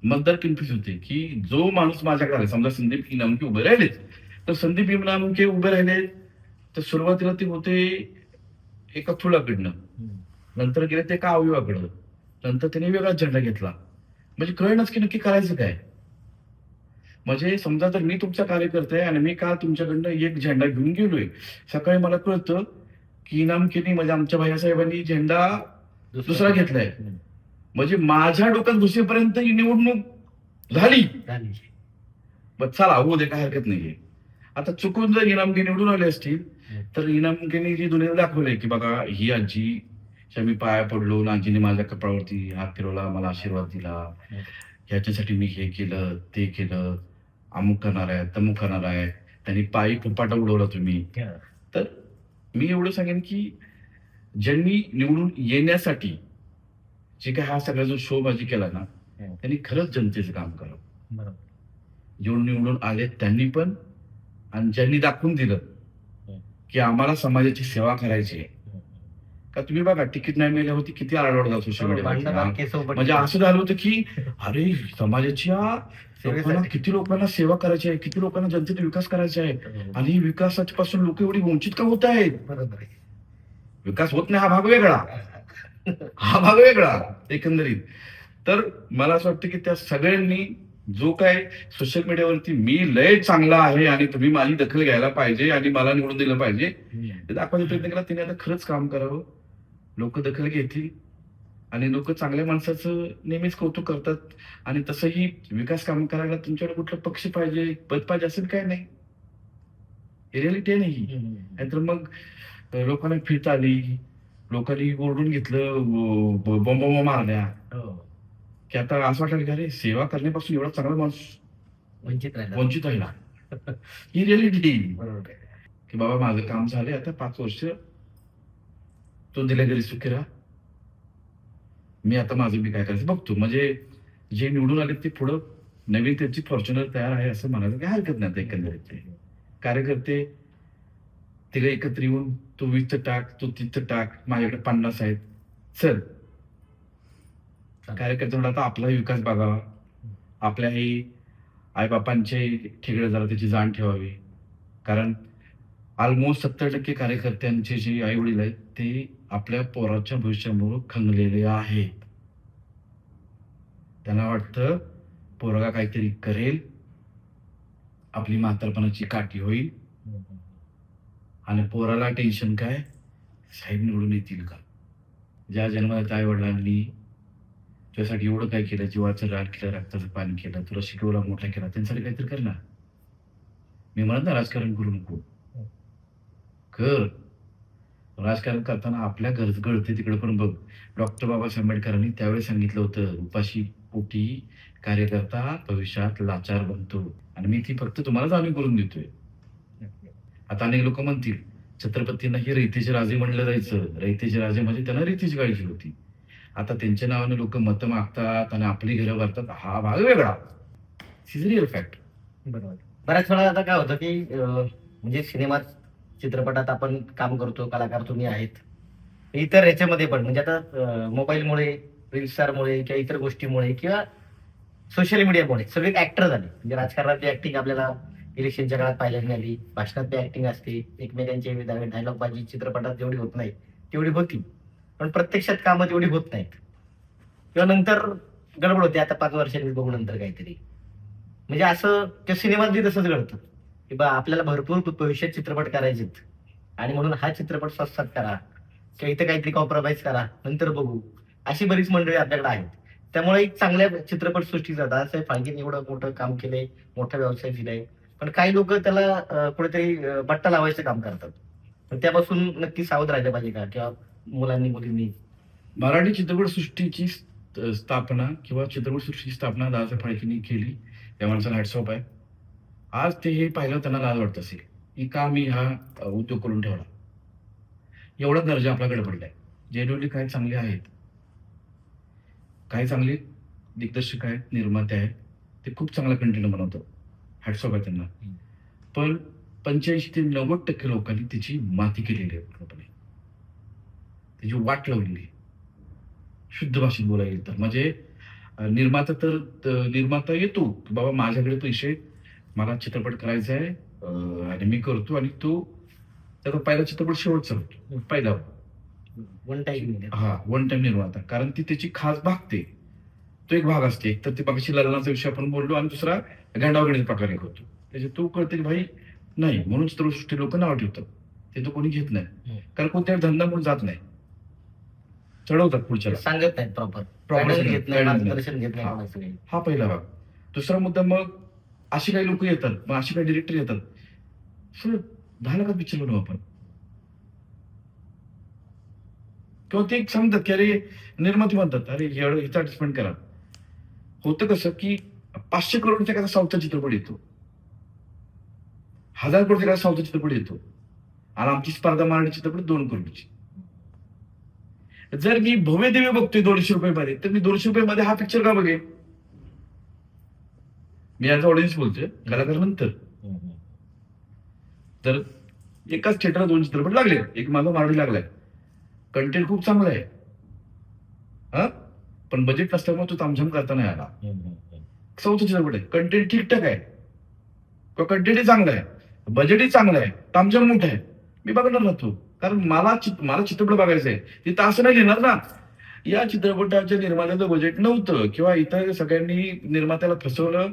मतदार कन्फ्युज होते की जो माणूस माझ्याकडे आला, समजा संदीप इनामके उभे राहिलेत, तर संदीप इनामके उभे राहिले तर सुरुवातीला ते होते एका फुलाकडनं, नंतर गेले ते एका अवयवाकडं, नंतर त्यांनी वेगळाच झेंडा घेतला. म्हणजे कळणच की नक्की करायचं काय. म्हणजे समजा जर मी तुमचा कार्यकर्ता आहे आणि मी का तुमच्याकडनं एक झेंडा घेऊन गेलोय, सकाळी मला कळतं की इनामकेनी म्हणजे आमच्या भैयासाहेबांनी झेंडा दुसरा घेतलाय, म्हणजे माझ्या डोक्यात घुसेपर्यंत ही निवडणूक झाली. बस चला होऊ दे, काय हरकत नाहीये. आता चुकून जर इनामके निवडून आले असतील तर इनामकेने जी दुनियाला दाखवलंय की बघा ही आजी मी पाया पडलो, आजीने माझ्या कपाळावरती हात फिरवला, मला आशीर्वाद दिला, ह्याच्यासाठी मी हे केलं ते केलं, अमुक करणार आहे तमुक करणार आहे, त्यांनी पायी फुपाटा उडवला तुम्ही. तर मी एवढं सांगेन की ज्यांनी निवडून येण्यासाठी जे काय हा सगळा जो शो बाजी केला ना, त्यांनी खरंच जनतेचं काम करावं. बरोबर. जेवढे निवडून आले त्यांनी पण, आणि ज्यांनी दाखवून दिलं की आम्हाला समाजाची सेवा करायची आहे. का तुम्ही बघा तिकीट नाही मिळाल्यावरती किती आरडाओरडा सोशल भांडणं मीडियावर. केस म्हणजे असं झालं होतं की अरे समाजाच्या लोकांना, किती लोकांना सेवा करायची आहे, किती लोकांना जनतेचा विकास करायचा आहे, आणि विकासाच्या पासून लोक एवढी वंचित का होत आहेत. बरोबर आहे. विकास होत नाही हा भाग वेगळा, हा भाग वेगळा एकंदरीत. तर मला असं वाटतं की त्या सगळ्यांनी जो काय सोशल मीडियावरती मी लय चांगला आहे आणि तुम्ही माझी दखल घ्यायला पाहिजे आणि मला निवडून दिलं पाहिजे ते दाखवायचा प्रयत्न केला, तिने आता खरंच काम करावं. लोक दखल घेतील आणि लोक चांगल्या माणसाचं नेहमीच कौतुक करतात. आणि तसंही विकास काम करायला तुमच्याकडे कुठला पक्ष पाहिजे, पद पाहिजे असेल काय नाही. हे रिअलिटी आहे नाही. नाहीतर मग लोकांना फित आली, लोकांनी ओरडून घेतलं, बॉम्ब मारल्या, की आता असं वाटायला की अरे सेवा करण्यापासून एवढा चांगला माणूस वंचित राहिला. ही रिअलिटी बरोबर आहे. की बाबा माझं काम झालंय, आता 5 वर्ष तो दिल्या घरी सुखी राहा, मी आता माझं मी काय करायचं बघतो. म्हणजे जे निवडून आले ते पुढं नवीन त्यांची फॉर्च्युनर तयार आहे असं म्हणायला काही हरकत नाही. आता एकंदरीत ते कार्यकर्ते तिला एकत्र येऊन तू 20 टाक, तू 30 टाक, माझ्याकडे 50 आहेत, चल. कार्यकर्त्यांना आता आपला विकास बघावा, आपल्याही आईबापांचे ठिगळे जरा त्याची जाण ठेवावी. कारण ऑलमोस्ट 70% कार्यकर्त्यांचे जे आई वडील आहेत ते आपल्या पोराच्या भविष्यामुळे खंगलेले आहेत. त्यांना वाटतं पोरगा काहीतरी करेल, आपली म्हातारपणाची काठी होईल, आणि पोराला टेन्शन काय, साहेब निवडून येतील का. ज्या जन्मात आई वडिलांनी तुझ्यासाठी एवढं काय केलं, जीवाचं रान केलं, रक्ताचं पाणी केलं, तुला शिकवला, मोठा केला, त्यांच्यासाठी काहीतरी कर ना. मी म्हणत ना राजकारण करू नको, कर. राजकारण करताना आपल्या गळते तिकडे पण बघ. डॉक्टर बाबासाहेब आंबेडकरांनी त्यावेळी सांगितलं होतं, उपाशी पोटी कार्यकर्ता भविष्यात लाचार बनतो, आणि मी ती फक्त तुम्हाला जाणीव करून देतोय. आता अनेक लोक म्हणतील छत्रपतींना हे रयतेचे राजे म्हणलं जायचं, रयतेचे राजे म्हणजे त्यांना रीतीची काळजी होती. आता त्यांच्या नावाने लोक मतं मागतात आणि आपली घरं भरतात, हा भाग वेगळा. Real fact. बरोबर. बऱ्याच वेळा आता काय होतं की म्हणजे सिनेमात, चित्रपटात आपण काम करतो, कलाकार तुम्ही आहेत, इतर याच्यामध्ये पण म्हणजे आता मोबाईलमुळे, रील्समुळे किंवा इतर गोष्टीमुळे किंवा सोशल मीडियामुळे सगळे ऍक्टर झाले. म्हणजे राजकारणातली ऍक्टिंग आपल्याला इलेक्शनच्या काळात पाहायला मिळाली, भाषणातली ऍक्टिंग असते, एकमेकांचे डायलॉग बाजी चित्रपटात जेवढी होत नाही तेवढी होती, पण प्रत्यक्षात कामं तेवढी होत नाहीत किंवा नंतर गडबड होते. आता 5 वर्षांनी बघू नंतर काहीतरी, म्हणजे असं त्या सिनेमात बी तसंच घडतं की बा आपल्याला भरपूर भविष्यात चित्रपट करायचेत आणि म्हणून हा चित्रपट स्वस्तात करा किंवा इथं काहीतरी कॉम्प्रोमाइज करा, नंतर बघू. अशी बरीच मंडळी आपल्याकडे आहेत. त्यामुळे एक चांगल्या चित्रपट सृष्टीचा दादासाहेब फाळकेंनी एवढं मोठं काम केलंय, मोठा व्यवसाय दिलाय, पण काही लोक त्याला कुठेतरी बट्टा लावायचं काम करतात. पण त्यापासून नक्की सावध राहिलं पाहिजे का, किंवा मुलांनी मुलींनी. मराठी चित्रपटसृष्टीची स्थापना किंवा चित्रपटसृष्टीची स्थापना दादासाहेब फाळकेंनी केली. त्या माणसाला हॅट्स ऑफ आहे. आज ते हे पाहिलं त्यांना लाज वाटत असेल की का मी हा उद्योग करून ठेवला. एवढा दर्जा आपल्याकडे पडलाय. जेन्युअनली काही चांगले आहेत, काही चांगले दिग्दर्शक आहेत, निर्माते आहेत, ते खूप चांगला कंटेंट बनवतात, हॅट्स ऑफ आहे त्यांना. पण 85 ते 90% लोकांनी त्याची माती केलेली आहे, पूर्णपणे त्याची वाट लावलेली आहे. शुद्ध भाषेत बोलायला तर म्हणजे निर्माता येतो बाबा माझ्याकडे पैसे, मला चित्रपट करायचा आहे आणि मी करतो, आणि तो त्याचा पहिला चित्रपट शेवटचा होतो, पहिला वन टाइम. वन टाइम निर्माता. कारण ती त्याची खास भागते, तो एक भाग असते. एक तर ते बाकीची लग्नाचा विषय आपण बोललो, आणि दुसरा गांडावगणित प्रकार एक होतो. त्याच्यात तो कळते की भाई नाही, म्हणून चित्रपटसृष्टी लोक नाव ठेवतात, ते तो कोणी घेत नाही. कारण कोणत्या धंदा म्हणून जात नाही, चढवतात पुढच्याला, सांगत नाहीत प्रॉपर, घेत नाही, मार्गदर्शन घेत नाही. हा पहिला भाग. दुसरा मुद्दा, मग अशी काही लोक येतात, मग अशी काही डिरेक्टर येतात, सर 10 लाखात पिक्चर बनवू आपण, किंवा ते सांगतात की अरे निर्माते म्हणतात अरे ह्याचं ऍडजस्टमेंट करा. होतं कसं की 500 करोडचा एखादा साऊथचा चित्रपट येतो, 1000 करोडचा एखादा साऊथचा चित्रपट येतो, आणि आमची स्पर्धा मराठी चित्रपट 2 करोडची. जर मी भव्य दिव्य बघतोय 200 रुपये तर मी 200 रुपये हा पिक्चर का बघेन? मी ऍज ऑडियन्स बोलतोय, कलाकार नंतर. तर एकाच थिएटरला 2 चित्रपट लागले, एक माझा मराठी लागलाय, कंटेंट खूप चांगला आहे, हा, पण बजेट नसल्यामुळे तो तामझाम करता नाही आला. चौथा चित्रपट आहे, कंटेंट ठीकठाक आहे किंवा कंटेंटही चांगला आहे, बजेटही चांगलं आहे, तामझाम मोठं आहे, मी बघणार नव्हतो. कारण मला चित्रपट बघायचा आहे. तिथं असं नाही लिहिणार ना, या चित्रपटाच्या निर्मात्याचं बजेट नव्हतं किंवा इतर सगळ्यांनी निर्मात्याला फसवलं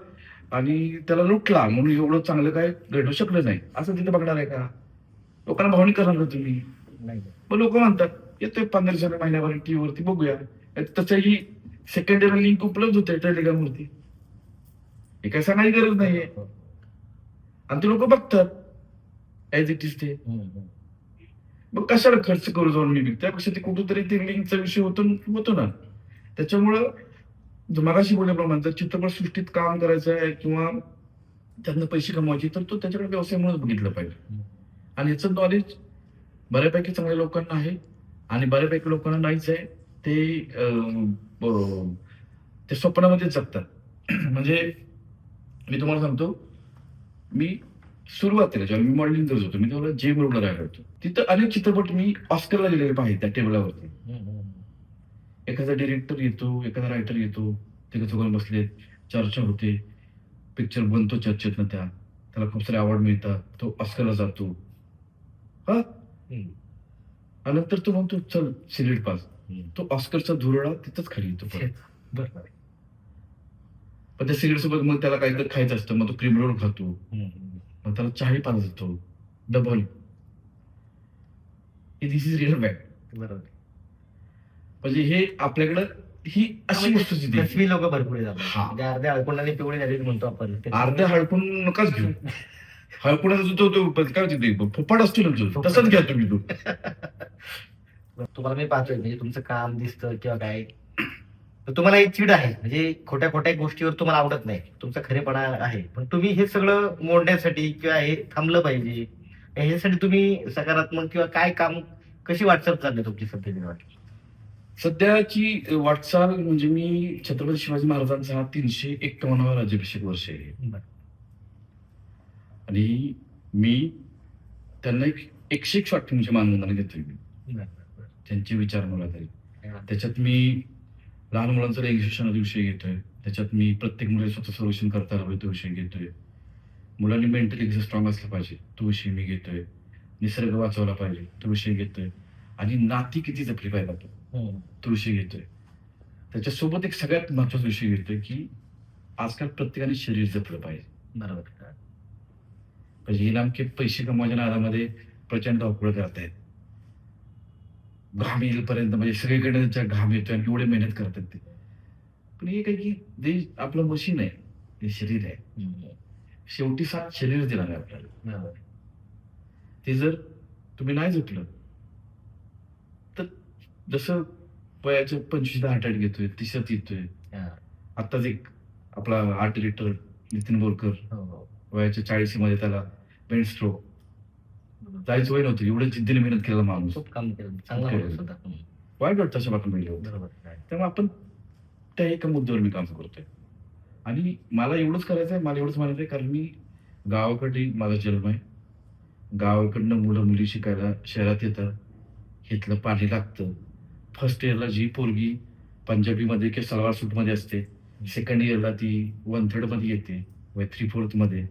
आणि त्याला लुटला म्हणून एवढं चांगलं काय घडू शकलं नाही, असं तिथे बघणार आहे का? लोकांना भावनिक करणार का तुम्ही? मग लोक म्हणतात येतोय 15 महिन्यावर टीव्ही वरती बघूया, तसंही सेकंडरी लिंक उपलब्ध होते टेलिग्राम वरती, हे काय सांगायची गरज नाहीये, आणि ते लोक बघतात ऍज इट इज ते. मग कशाला खर्च करू जाऊन मी त्यापेक्षा ते कुठेतरी ते लिंकचा विषय होतो ना. त्याच्यामुळं मगाशी बोलल्याप्रमाणे जर चित्रपट सृष्टीत काम करायचं आहे किंवा त्यांना पैसे कमवायचे तर तो त्याच्याकडे व्यवसाय म्हणून बघितलं पाहिजे. आणि याचं नॉलेज बऱ्यापैकी चांगल्या लोकांना आहे आणि बऱ्यापैकी लोकांना नाहीच आहे. ते स्वप्नामध्ये जगतात. म्हणजे मी तुम्हाला सांगतो, मी सुरुवातीला जेव्हा मी मॉडेलिंग करत होतो, मी तेव्हा जेम रोडला राहिलो होतो. तिथं अनेक चित्रपट मी ऑस्करला गेलेले पाहिजे त्या टेबलावरती. एखादा डिरेक्टर येतो, एखादा रायटर येतो, ते सगळं बसले, चर्चा होते, पिक्चर बनतो चर्चेत ना, त्याला खूप सारे अवॉर्ड मिळतात, तो ऑस्करला जातो, हा, आणि नंतर तो म्हणतो चल सिलेक्ट पास, तो ऑस्करचा धुरळा तिथंच खाली येतो परत. पण त्या सिगरेट सोबत मग त्याला काहीतरी खायचं असतं, मग तो क्रीम रोल खातो, मग त्याला चहाही पाला जातो double. This is real fact. बरोबर. म्हणजे हे आपल्याकडं ही अशी वस्तुस्थिती आहे. कसवी लोक भरपूर हा. जातात, अर्ध्या अडकुणाने पिवळे झाले म्हणतो आपण. अर्ध्या हळकून नकाच घेऊ. हळकुणाचा तो काय तिथे फुपाट असतो ना जो, तसंच घ्या तुम्ही तो. तुम्हाला मी पाहतोय म्हणजे तुमचं काम दिसतं किंवा काय, तर तुम्हाला एक चिड आहे, म्हणजे खोट्या खोट्या गोष्टीवर तुम्हाला आवडत नाही, तुमचा खरेपणा आहे, पण तुम्ही हे सगळं मोडण्यासाठी किंवा हे थांबलं पाहिजे ह्यासाठी तुम्ही सकारात्मक किंवा काय काम, कशी वाटचाल चालली तुमची सध्या? सध्याची वाटचाल म्हणजे मी छत्रपती शिवाजी महाराजांचा 351वा राज्याभिषेक वर्ष आहे आणि मी त्यांना 101 शॉर्ट फिल्मची मानधन घेतोय. मी त्यांचे विचार मला तरी त्याच्यात मी लहान मुलांचा लैंगिक शिक्षणाचा विषय घेतोय, त्याच्यात मी प्रत्येक मुले स्वतः संरक्षण करता हवं तो विषय घेतोय, मुलांनी मेंटली स्ट्रॉंग असलं पाहिजे तो विषय मी घेतोय, निसर्ग वाचवला पाहिजे तो विषय घेतोय, आणि नाती किती जपली पाहिजे तो विषय घेतोय. त्याच्यासोबत एक सगळ्यात महत्वाचा विषय घेतोय की आजकाल प्रत्येकाने शरीर जपलं पाहिजे. बरोबर. म्हणजे हे नामके पैसे कमवायच्या नादामध्ये प्रचंड धावपळ करत आहेत, घाम येईपर्यंत, म्हणजे सगळीकडे त्यांच्या घाम येतोय आणि एवढे मेहनत करतात ते. पण हे काही की ते आपलं मशीन आहे, ते शरीर आहे, शेवटी साथ शरीर देणार आहे आपल्याला. ते जर तुम्ही नाही जपलं तर जसं वयाच्या 25 हार्ट अटॅक घेतोय, 30 येतोय. आत्ताच एक आपला आर्ट डिरेक्टर नितीन बोरकर वयाच्या 40 मध्ये त्याला ब्रेन स्ट्रोक, जायचं वय नव्हतं, एवढं जिद्दीने मेहनत केलेला माणूस, खूप काम केलं, चांगला माणूस होता. वाईट वाटतं अशा बातम्या मिळाल्या. बरोबर. त्यामुळे आपण त्या एका मुद्द्यावर मी काम करतोय आणि मला एवढंच करायचं आहे, मला एवढंच म्हणायचं आहे, कारण मी गावाकडे माझा जन्म आहे, गावाकडनं मुलं मुली शिकायला शहरात येतात, इथलं पाणी लागतं. फर्स्ट इयरला जी पोरगी पंजाबीमध्ये किंवा सलवार सूटमध्ये असते, सेकंड इयरला ती 1/3 मध्ये येते, 3/4 मध्ये,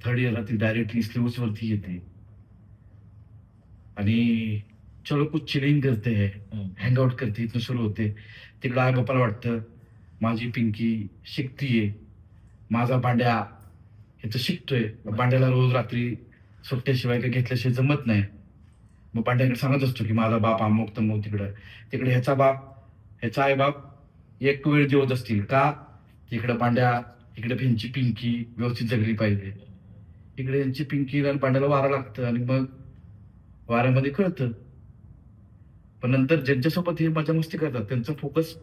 थर्ड इयरला ती डायरेक्टली स्लीव्स वरती येते आणि चलो कुछ चिलिंग करते है, हँगआउट करते, इथनं सुरू होते. तिकडं आई बापाला वाटतं माझी पिंकी शिकतीये, माझा भांड्या ह्याचं शिकतोय, भांड्याला रोज रात्री सुट्ट्याशिवाय काही घेतल्याशिवाय जमत नाही. मग पांड्याकडे सांगत असतो की माझा बाप अमुक तमुक, तिकडे ह्याचा बाप, ह्याचा आई बाप एक वेळ जेवत असतील का, तिकडे पांड्या, इकडे ह्यांची पिंकी व्यवस्थित जगली पाहिजे, इकडे यांची पिंकी आणि पांड्याला वारा लागतं आणि मग वाऱ्यामध्ये कळतं. पण नंतर ज्यांच्यासोबत हे मजा मस्ती करतात त्यांचा फोकस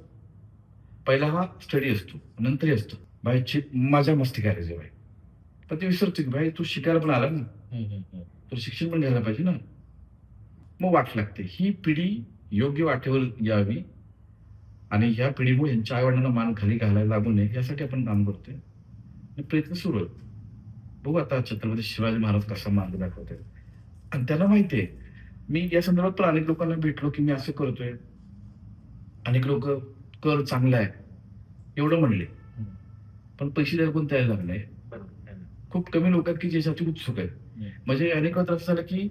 पहिला हा स्टडी असतो, नंतरही असतो बाईची मजा मस्ती करायची बाई. पण ते विसरतो की बाई तू शिकायला पण आला ना, तर शिक्षण पण घ्यायला पाहिजे ना. मग वाट लागते. ही पिढी योग्य वाटेवर यावी आणि ह्या पिढीमुळे यांच्या आईवडिलांना मान खाली घालायला लागू नये यासाठी आपण काम करतोय आणि प्रयत्न सुरू आहेत. बघू आता छत्रपती शिवाजी महाराज कसा मार्ग दाखवतोय आणि त्यांना माहितीये मी या संदर्भात पण अनेक लोकांना भेटलो की मी असं करतोय. अनेक लोक कर चांगला आहे एवढं म्हणले, पण पैसे द्यायला कोण तयार झालं नाही. खूप कमी लोक आहेत की ज्याच्यासाठी उत्सुक आहेत. म्हणजे अनेक वेळा असं झालं की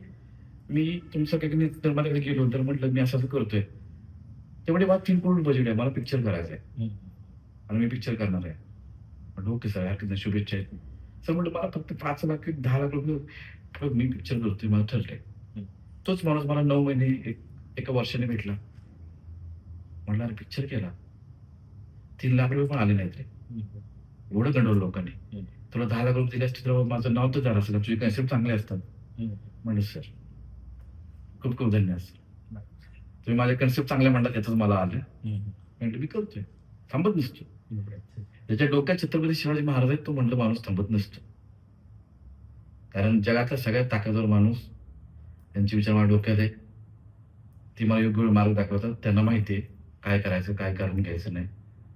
मी तुमचं काही धर्माकडे गेलो तर म्हटलं मी असं करतोय, तेवढे मला 3 करोड बजेट आहे, मला पिक्चर करायचं आहे आणि मी पिक्चर करणार आहे. म्हटलं ओके सर, हरकत नाही, शुभेच्छा आहेत सर. म्हटलं मला फक्त 5 लाख 10 लाख रुपये मी पिक्चर करतोय, मला ठरलंय. तोच माणूस मला 9 महिने एका वर्षाने भेटला. म्हटलं अरे पिक्चर केला, 3 लाख रुपये पण आले नाहीत रे. एवढं गंडवलं लोकांनी. तुला 10 लाख रुपये दिले असते तर माझं नाव तर झालं असतं, तुझे कन्सेप्ट चांगले असतात. म्हणलं सर खूप खूप धन्यवाद सर, तुम्ही माझे कन्सेप्ट चांगले म्हणतात त्यातच मला आलं. म्हटलं मी करतोय, थांबत नसतो. ज्याच्या डोक्यात छत्रपती शिवाजी महाराज आहेत तो म्हटलं माणूस थांबत नसतो. कारण जगातला सगळ्यात ताकदवर माणूस, त्यांचे विचार माझ्या डोक्यात आहे. ती मला योग्य वेळ मार्ग दाखवतात. त्यांना माहिती आहे काय करायचं काय करून घ्यायचं नाही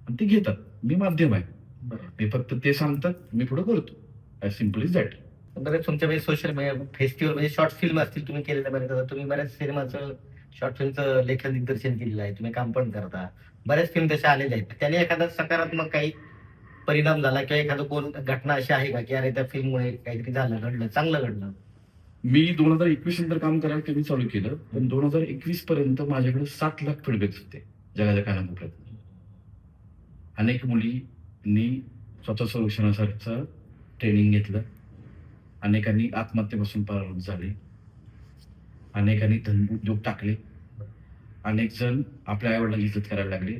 आणि ते घेतात. मी माध्यम आहे, मी फक्त ते सांगतात, मी पुढे करतो. As simple is that. बरेच तुमच्या म्हणजे सोशल मीडिया फेस्टिवल म्हणजे शॉर्ट फिल्म असतील तुम्ही केलेल्या बरेच. आता तुम्ही बऱ्याच सिनेमाचं शॉर्ट फिल्मचं लेखन दिग्दर्शन केलेलं आहे, तुम्ही काम पण करता. बऱ्याच फिल्म तशा आलेल्या आहेत. त्याने एखादा सकारात्मक काही परिणाम झाला किंवा एखादं कोण घटना अशी आहे का की अरे त्या फिल्ममुळे काहीतरी झालं, घडलं, चांगलं घडलं? मी 2021 नंतर काम करायला कधी चालू केलं, पण 2021 पर्यंत माझ्याकडे 7 लाख फीडबॅक्स होते जगाच्या कानाकोपऱ्यात. अनेक मुलींनी स्वतः संरक्षणासाठीचं ट्रेनिंग घेतलं, अनेकांनी आत्महत्येपासून परावृत्त झाले, अनेकांनी धंदोद्योग टाकले, अनेक जण आपल्या आईवडिलांची इज्जत करायला लागले.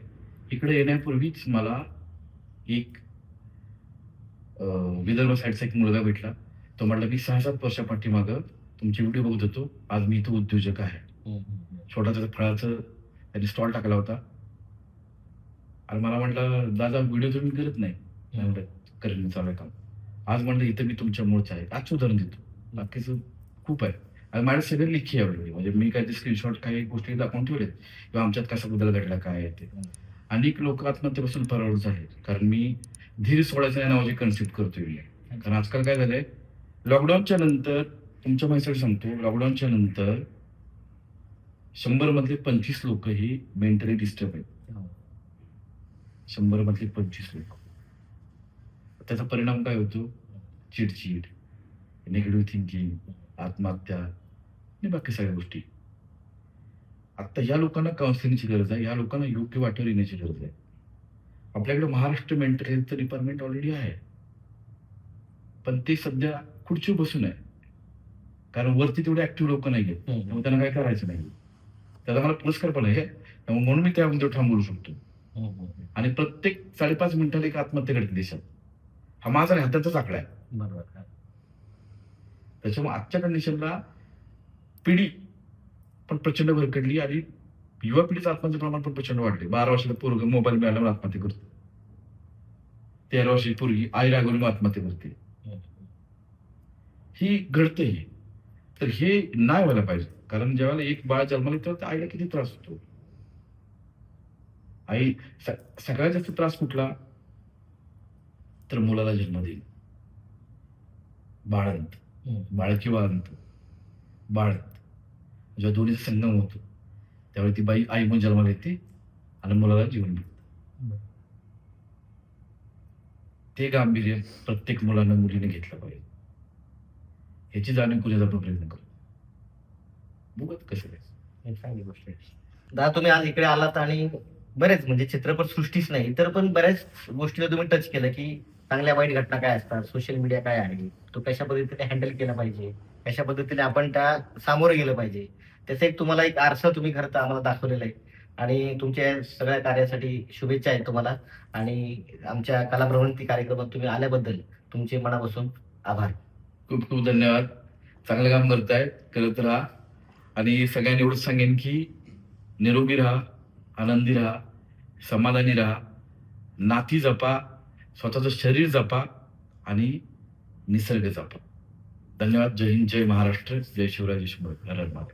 इकडे येण्यापूर्वीच मला एक विदर्भ साईडचा एक मुलगा भेटला. तो म्हटला मी 6-7 वर्षापाठीमागं तुमचे व्हिडिओ बघत होतो, आज मी इथं उद्योजक आहे. छोटासा फळाचं त्यांनी स्टॉल टाकला होता आणि मला म्हटलं दादा व्हिडिओ तुम्ही करत नाही. म्हटलं करेन मी, चालू आहे काम. आज म्हटलं इथं मी तुमच्यामुळेच आहे. आजचं उदाहरण देतो, बाकीचं खूप आहे आणि माझ्या सगळे लिखी आवडली. म्हणजे मी काय ते स्क्रीनशॉट काही गोष्टी दाखवून ठेवलेत किंवा आमच्यात कसा बदल घडला काय आहे ते. अनेक लोक आत्महत्येपासून परावृत्त झाले कारण मी धीर सोडायचं नाही नावाची कन्सेप्ट करतोय मी. कारण आजकाल काय झालंय, लॉकडाऊनच्या नंतर तुमच्या माहितीसाठी सांगतो, लॉकडाऊनच्या नंतर 100 मधले 25 लोक ही मेंटली डिस्टर्ब आहेत. 100 मधले 25 लोक. त्याचा परिणाम काय होतो, चिडचिड, निगेटिव्ह थिंकिंग, आत्महत्या आणि बाकी सगळ्या गोष्टी. आता या लोकांना काउन्सिलिंगची गरज आहे, या लोकांना योग्य वाटेवर येण्याची गरज आहे. आपल्याकडे Maharashtra mental health department already आहे, पण ते सध्या खुर्ची बसून आहे कारण वरती तेवढे ऍक्टिव्ह लोक नाही आहेत. त्यामुळे त्यांना काय करायचं नाही. त्याचा मला पुरस्कार पण आहे, त्यामुळे म्हणून मी त्यामध्ये ठाम बोलू शकतो. आणि प्रत्येक 5.5 मिनिटाला एक आत्महत्या घडते देशात. हा माझा हाताचाच आकडा आहे. बरोबर. त्याच्यामुळे आजच्या कंडिशनला पिढी पण प्रचंड भरकडली आणि युवा पिढीचं आत्महत्येचं प्रमाण पण प्रचंड वाढले. 12 वर्षाचा पोरग मोबाईल मिळाल्यावर आत्महत्या करतो, 13 वर्षाची पोरगी आई रागवून आत्महत्या करते. ही घडते. तर हे नाही व्हायला पाहिजे. कारण जेव्हा एक बाळ जन्माला येतं तर आईला किती त्रास होतो. आई सगळ्यात जास्त त्रास कुठला, तर मुलाला जन्म देईल. बाळंत, बाळ किंवा अंत, बाळंत जेव्हा दोन्हीचा संगम होतो त्यावेळी ती बाई आई म्हणून जन्माला येते आणि मुलाला जीवन मिळतं. ते गांभीर्य प्रत्येक मुलानं मुलीने घेतलं पाहिजे. ह्याची जाणीव करूचा आपण प्रयत्न करू. बघत कसं काय. चांगली गोष्ट आहे. दादा तुम्ही आज इकडे आलात आणि बरेच म्हणजे चित्रपट सृष्टीच नाही इतर पण बऱ्याच गोष्टीला तुम्ही टच केलं की चांगल्या वाईट घटना काय असतात, सोशल मीडिया काय आहे, तो कशा पद्धतीने हँडल केला पाहिजे, कशा पद्धतीने आपण त्या सामोरं गेलं पाहिजे, त्याचा एक तुम्हाला एक आरसा तुम्ही खरं तर आम्हाला दाखवलेला आहे. आणि तुमच्या सगळ्या कार्यासाठी शुभेच्छा आहेत तुम्हाला. आणि आमच्या कलाभ्रमंती कार्यक्रमात तुम्ही आल्याबद्दल तुमचे मनापासून आभार. खूप खूप धन्यवाद. चांगलं काम करताय, करत राहा. आणि सगळ्यांनी एवढंच सांगेन की निरोगी राहा, आनंदी राहा, समाधानी राहा, नाती जपा, स्वतःचं शरीर जपा आणि निसर्ग जपा. धन्यवाद. जय हिंद, जय महाराष्ट्र, जय शिवराज, जय शिवराज. हर हर महादेव.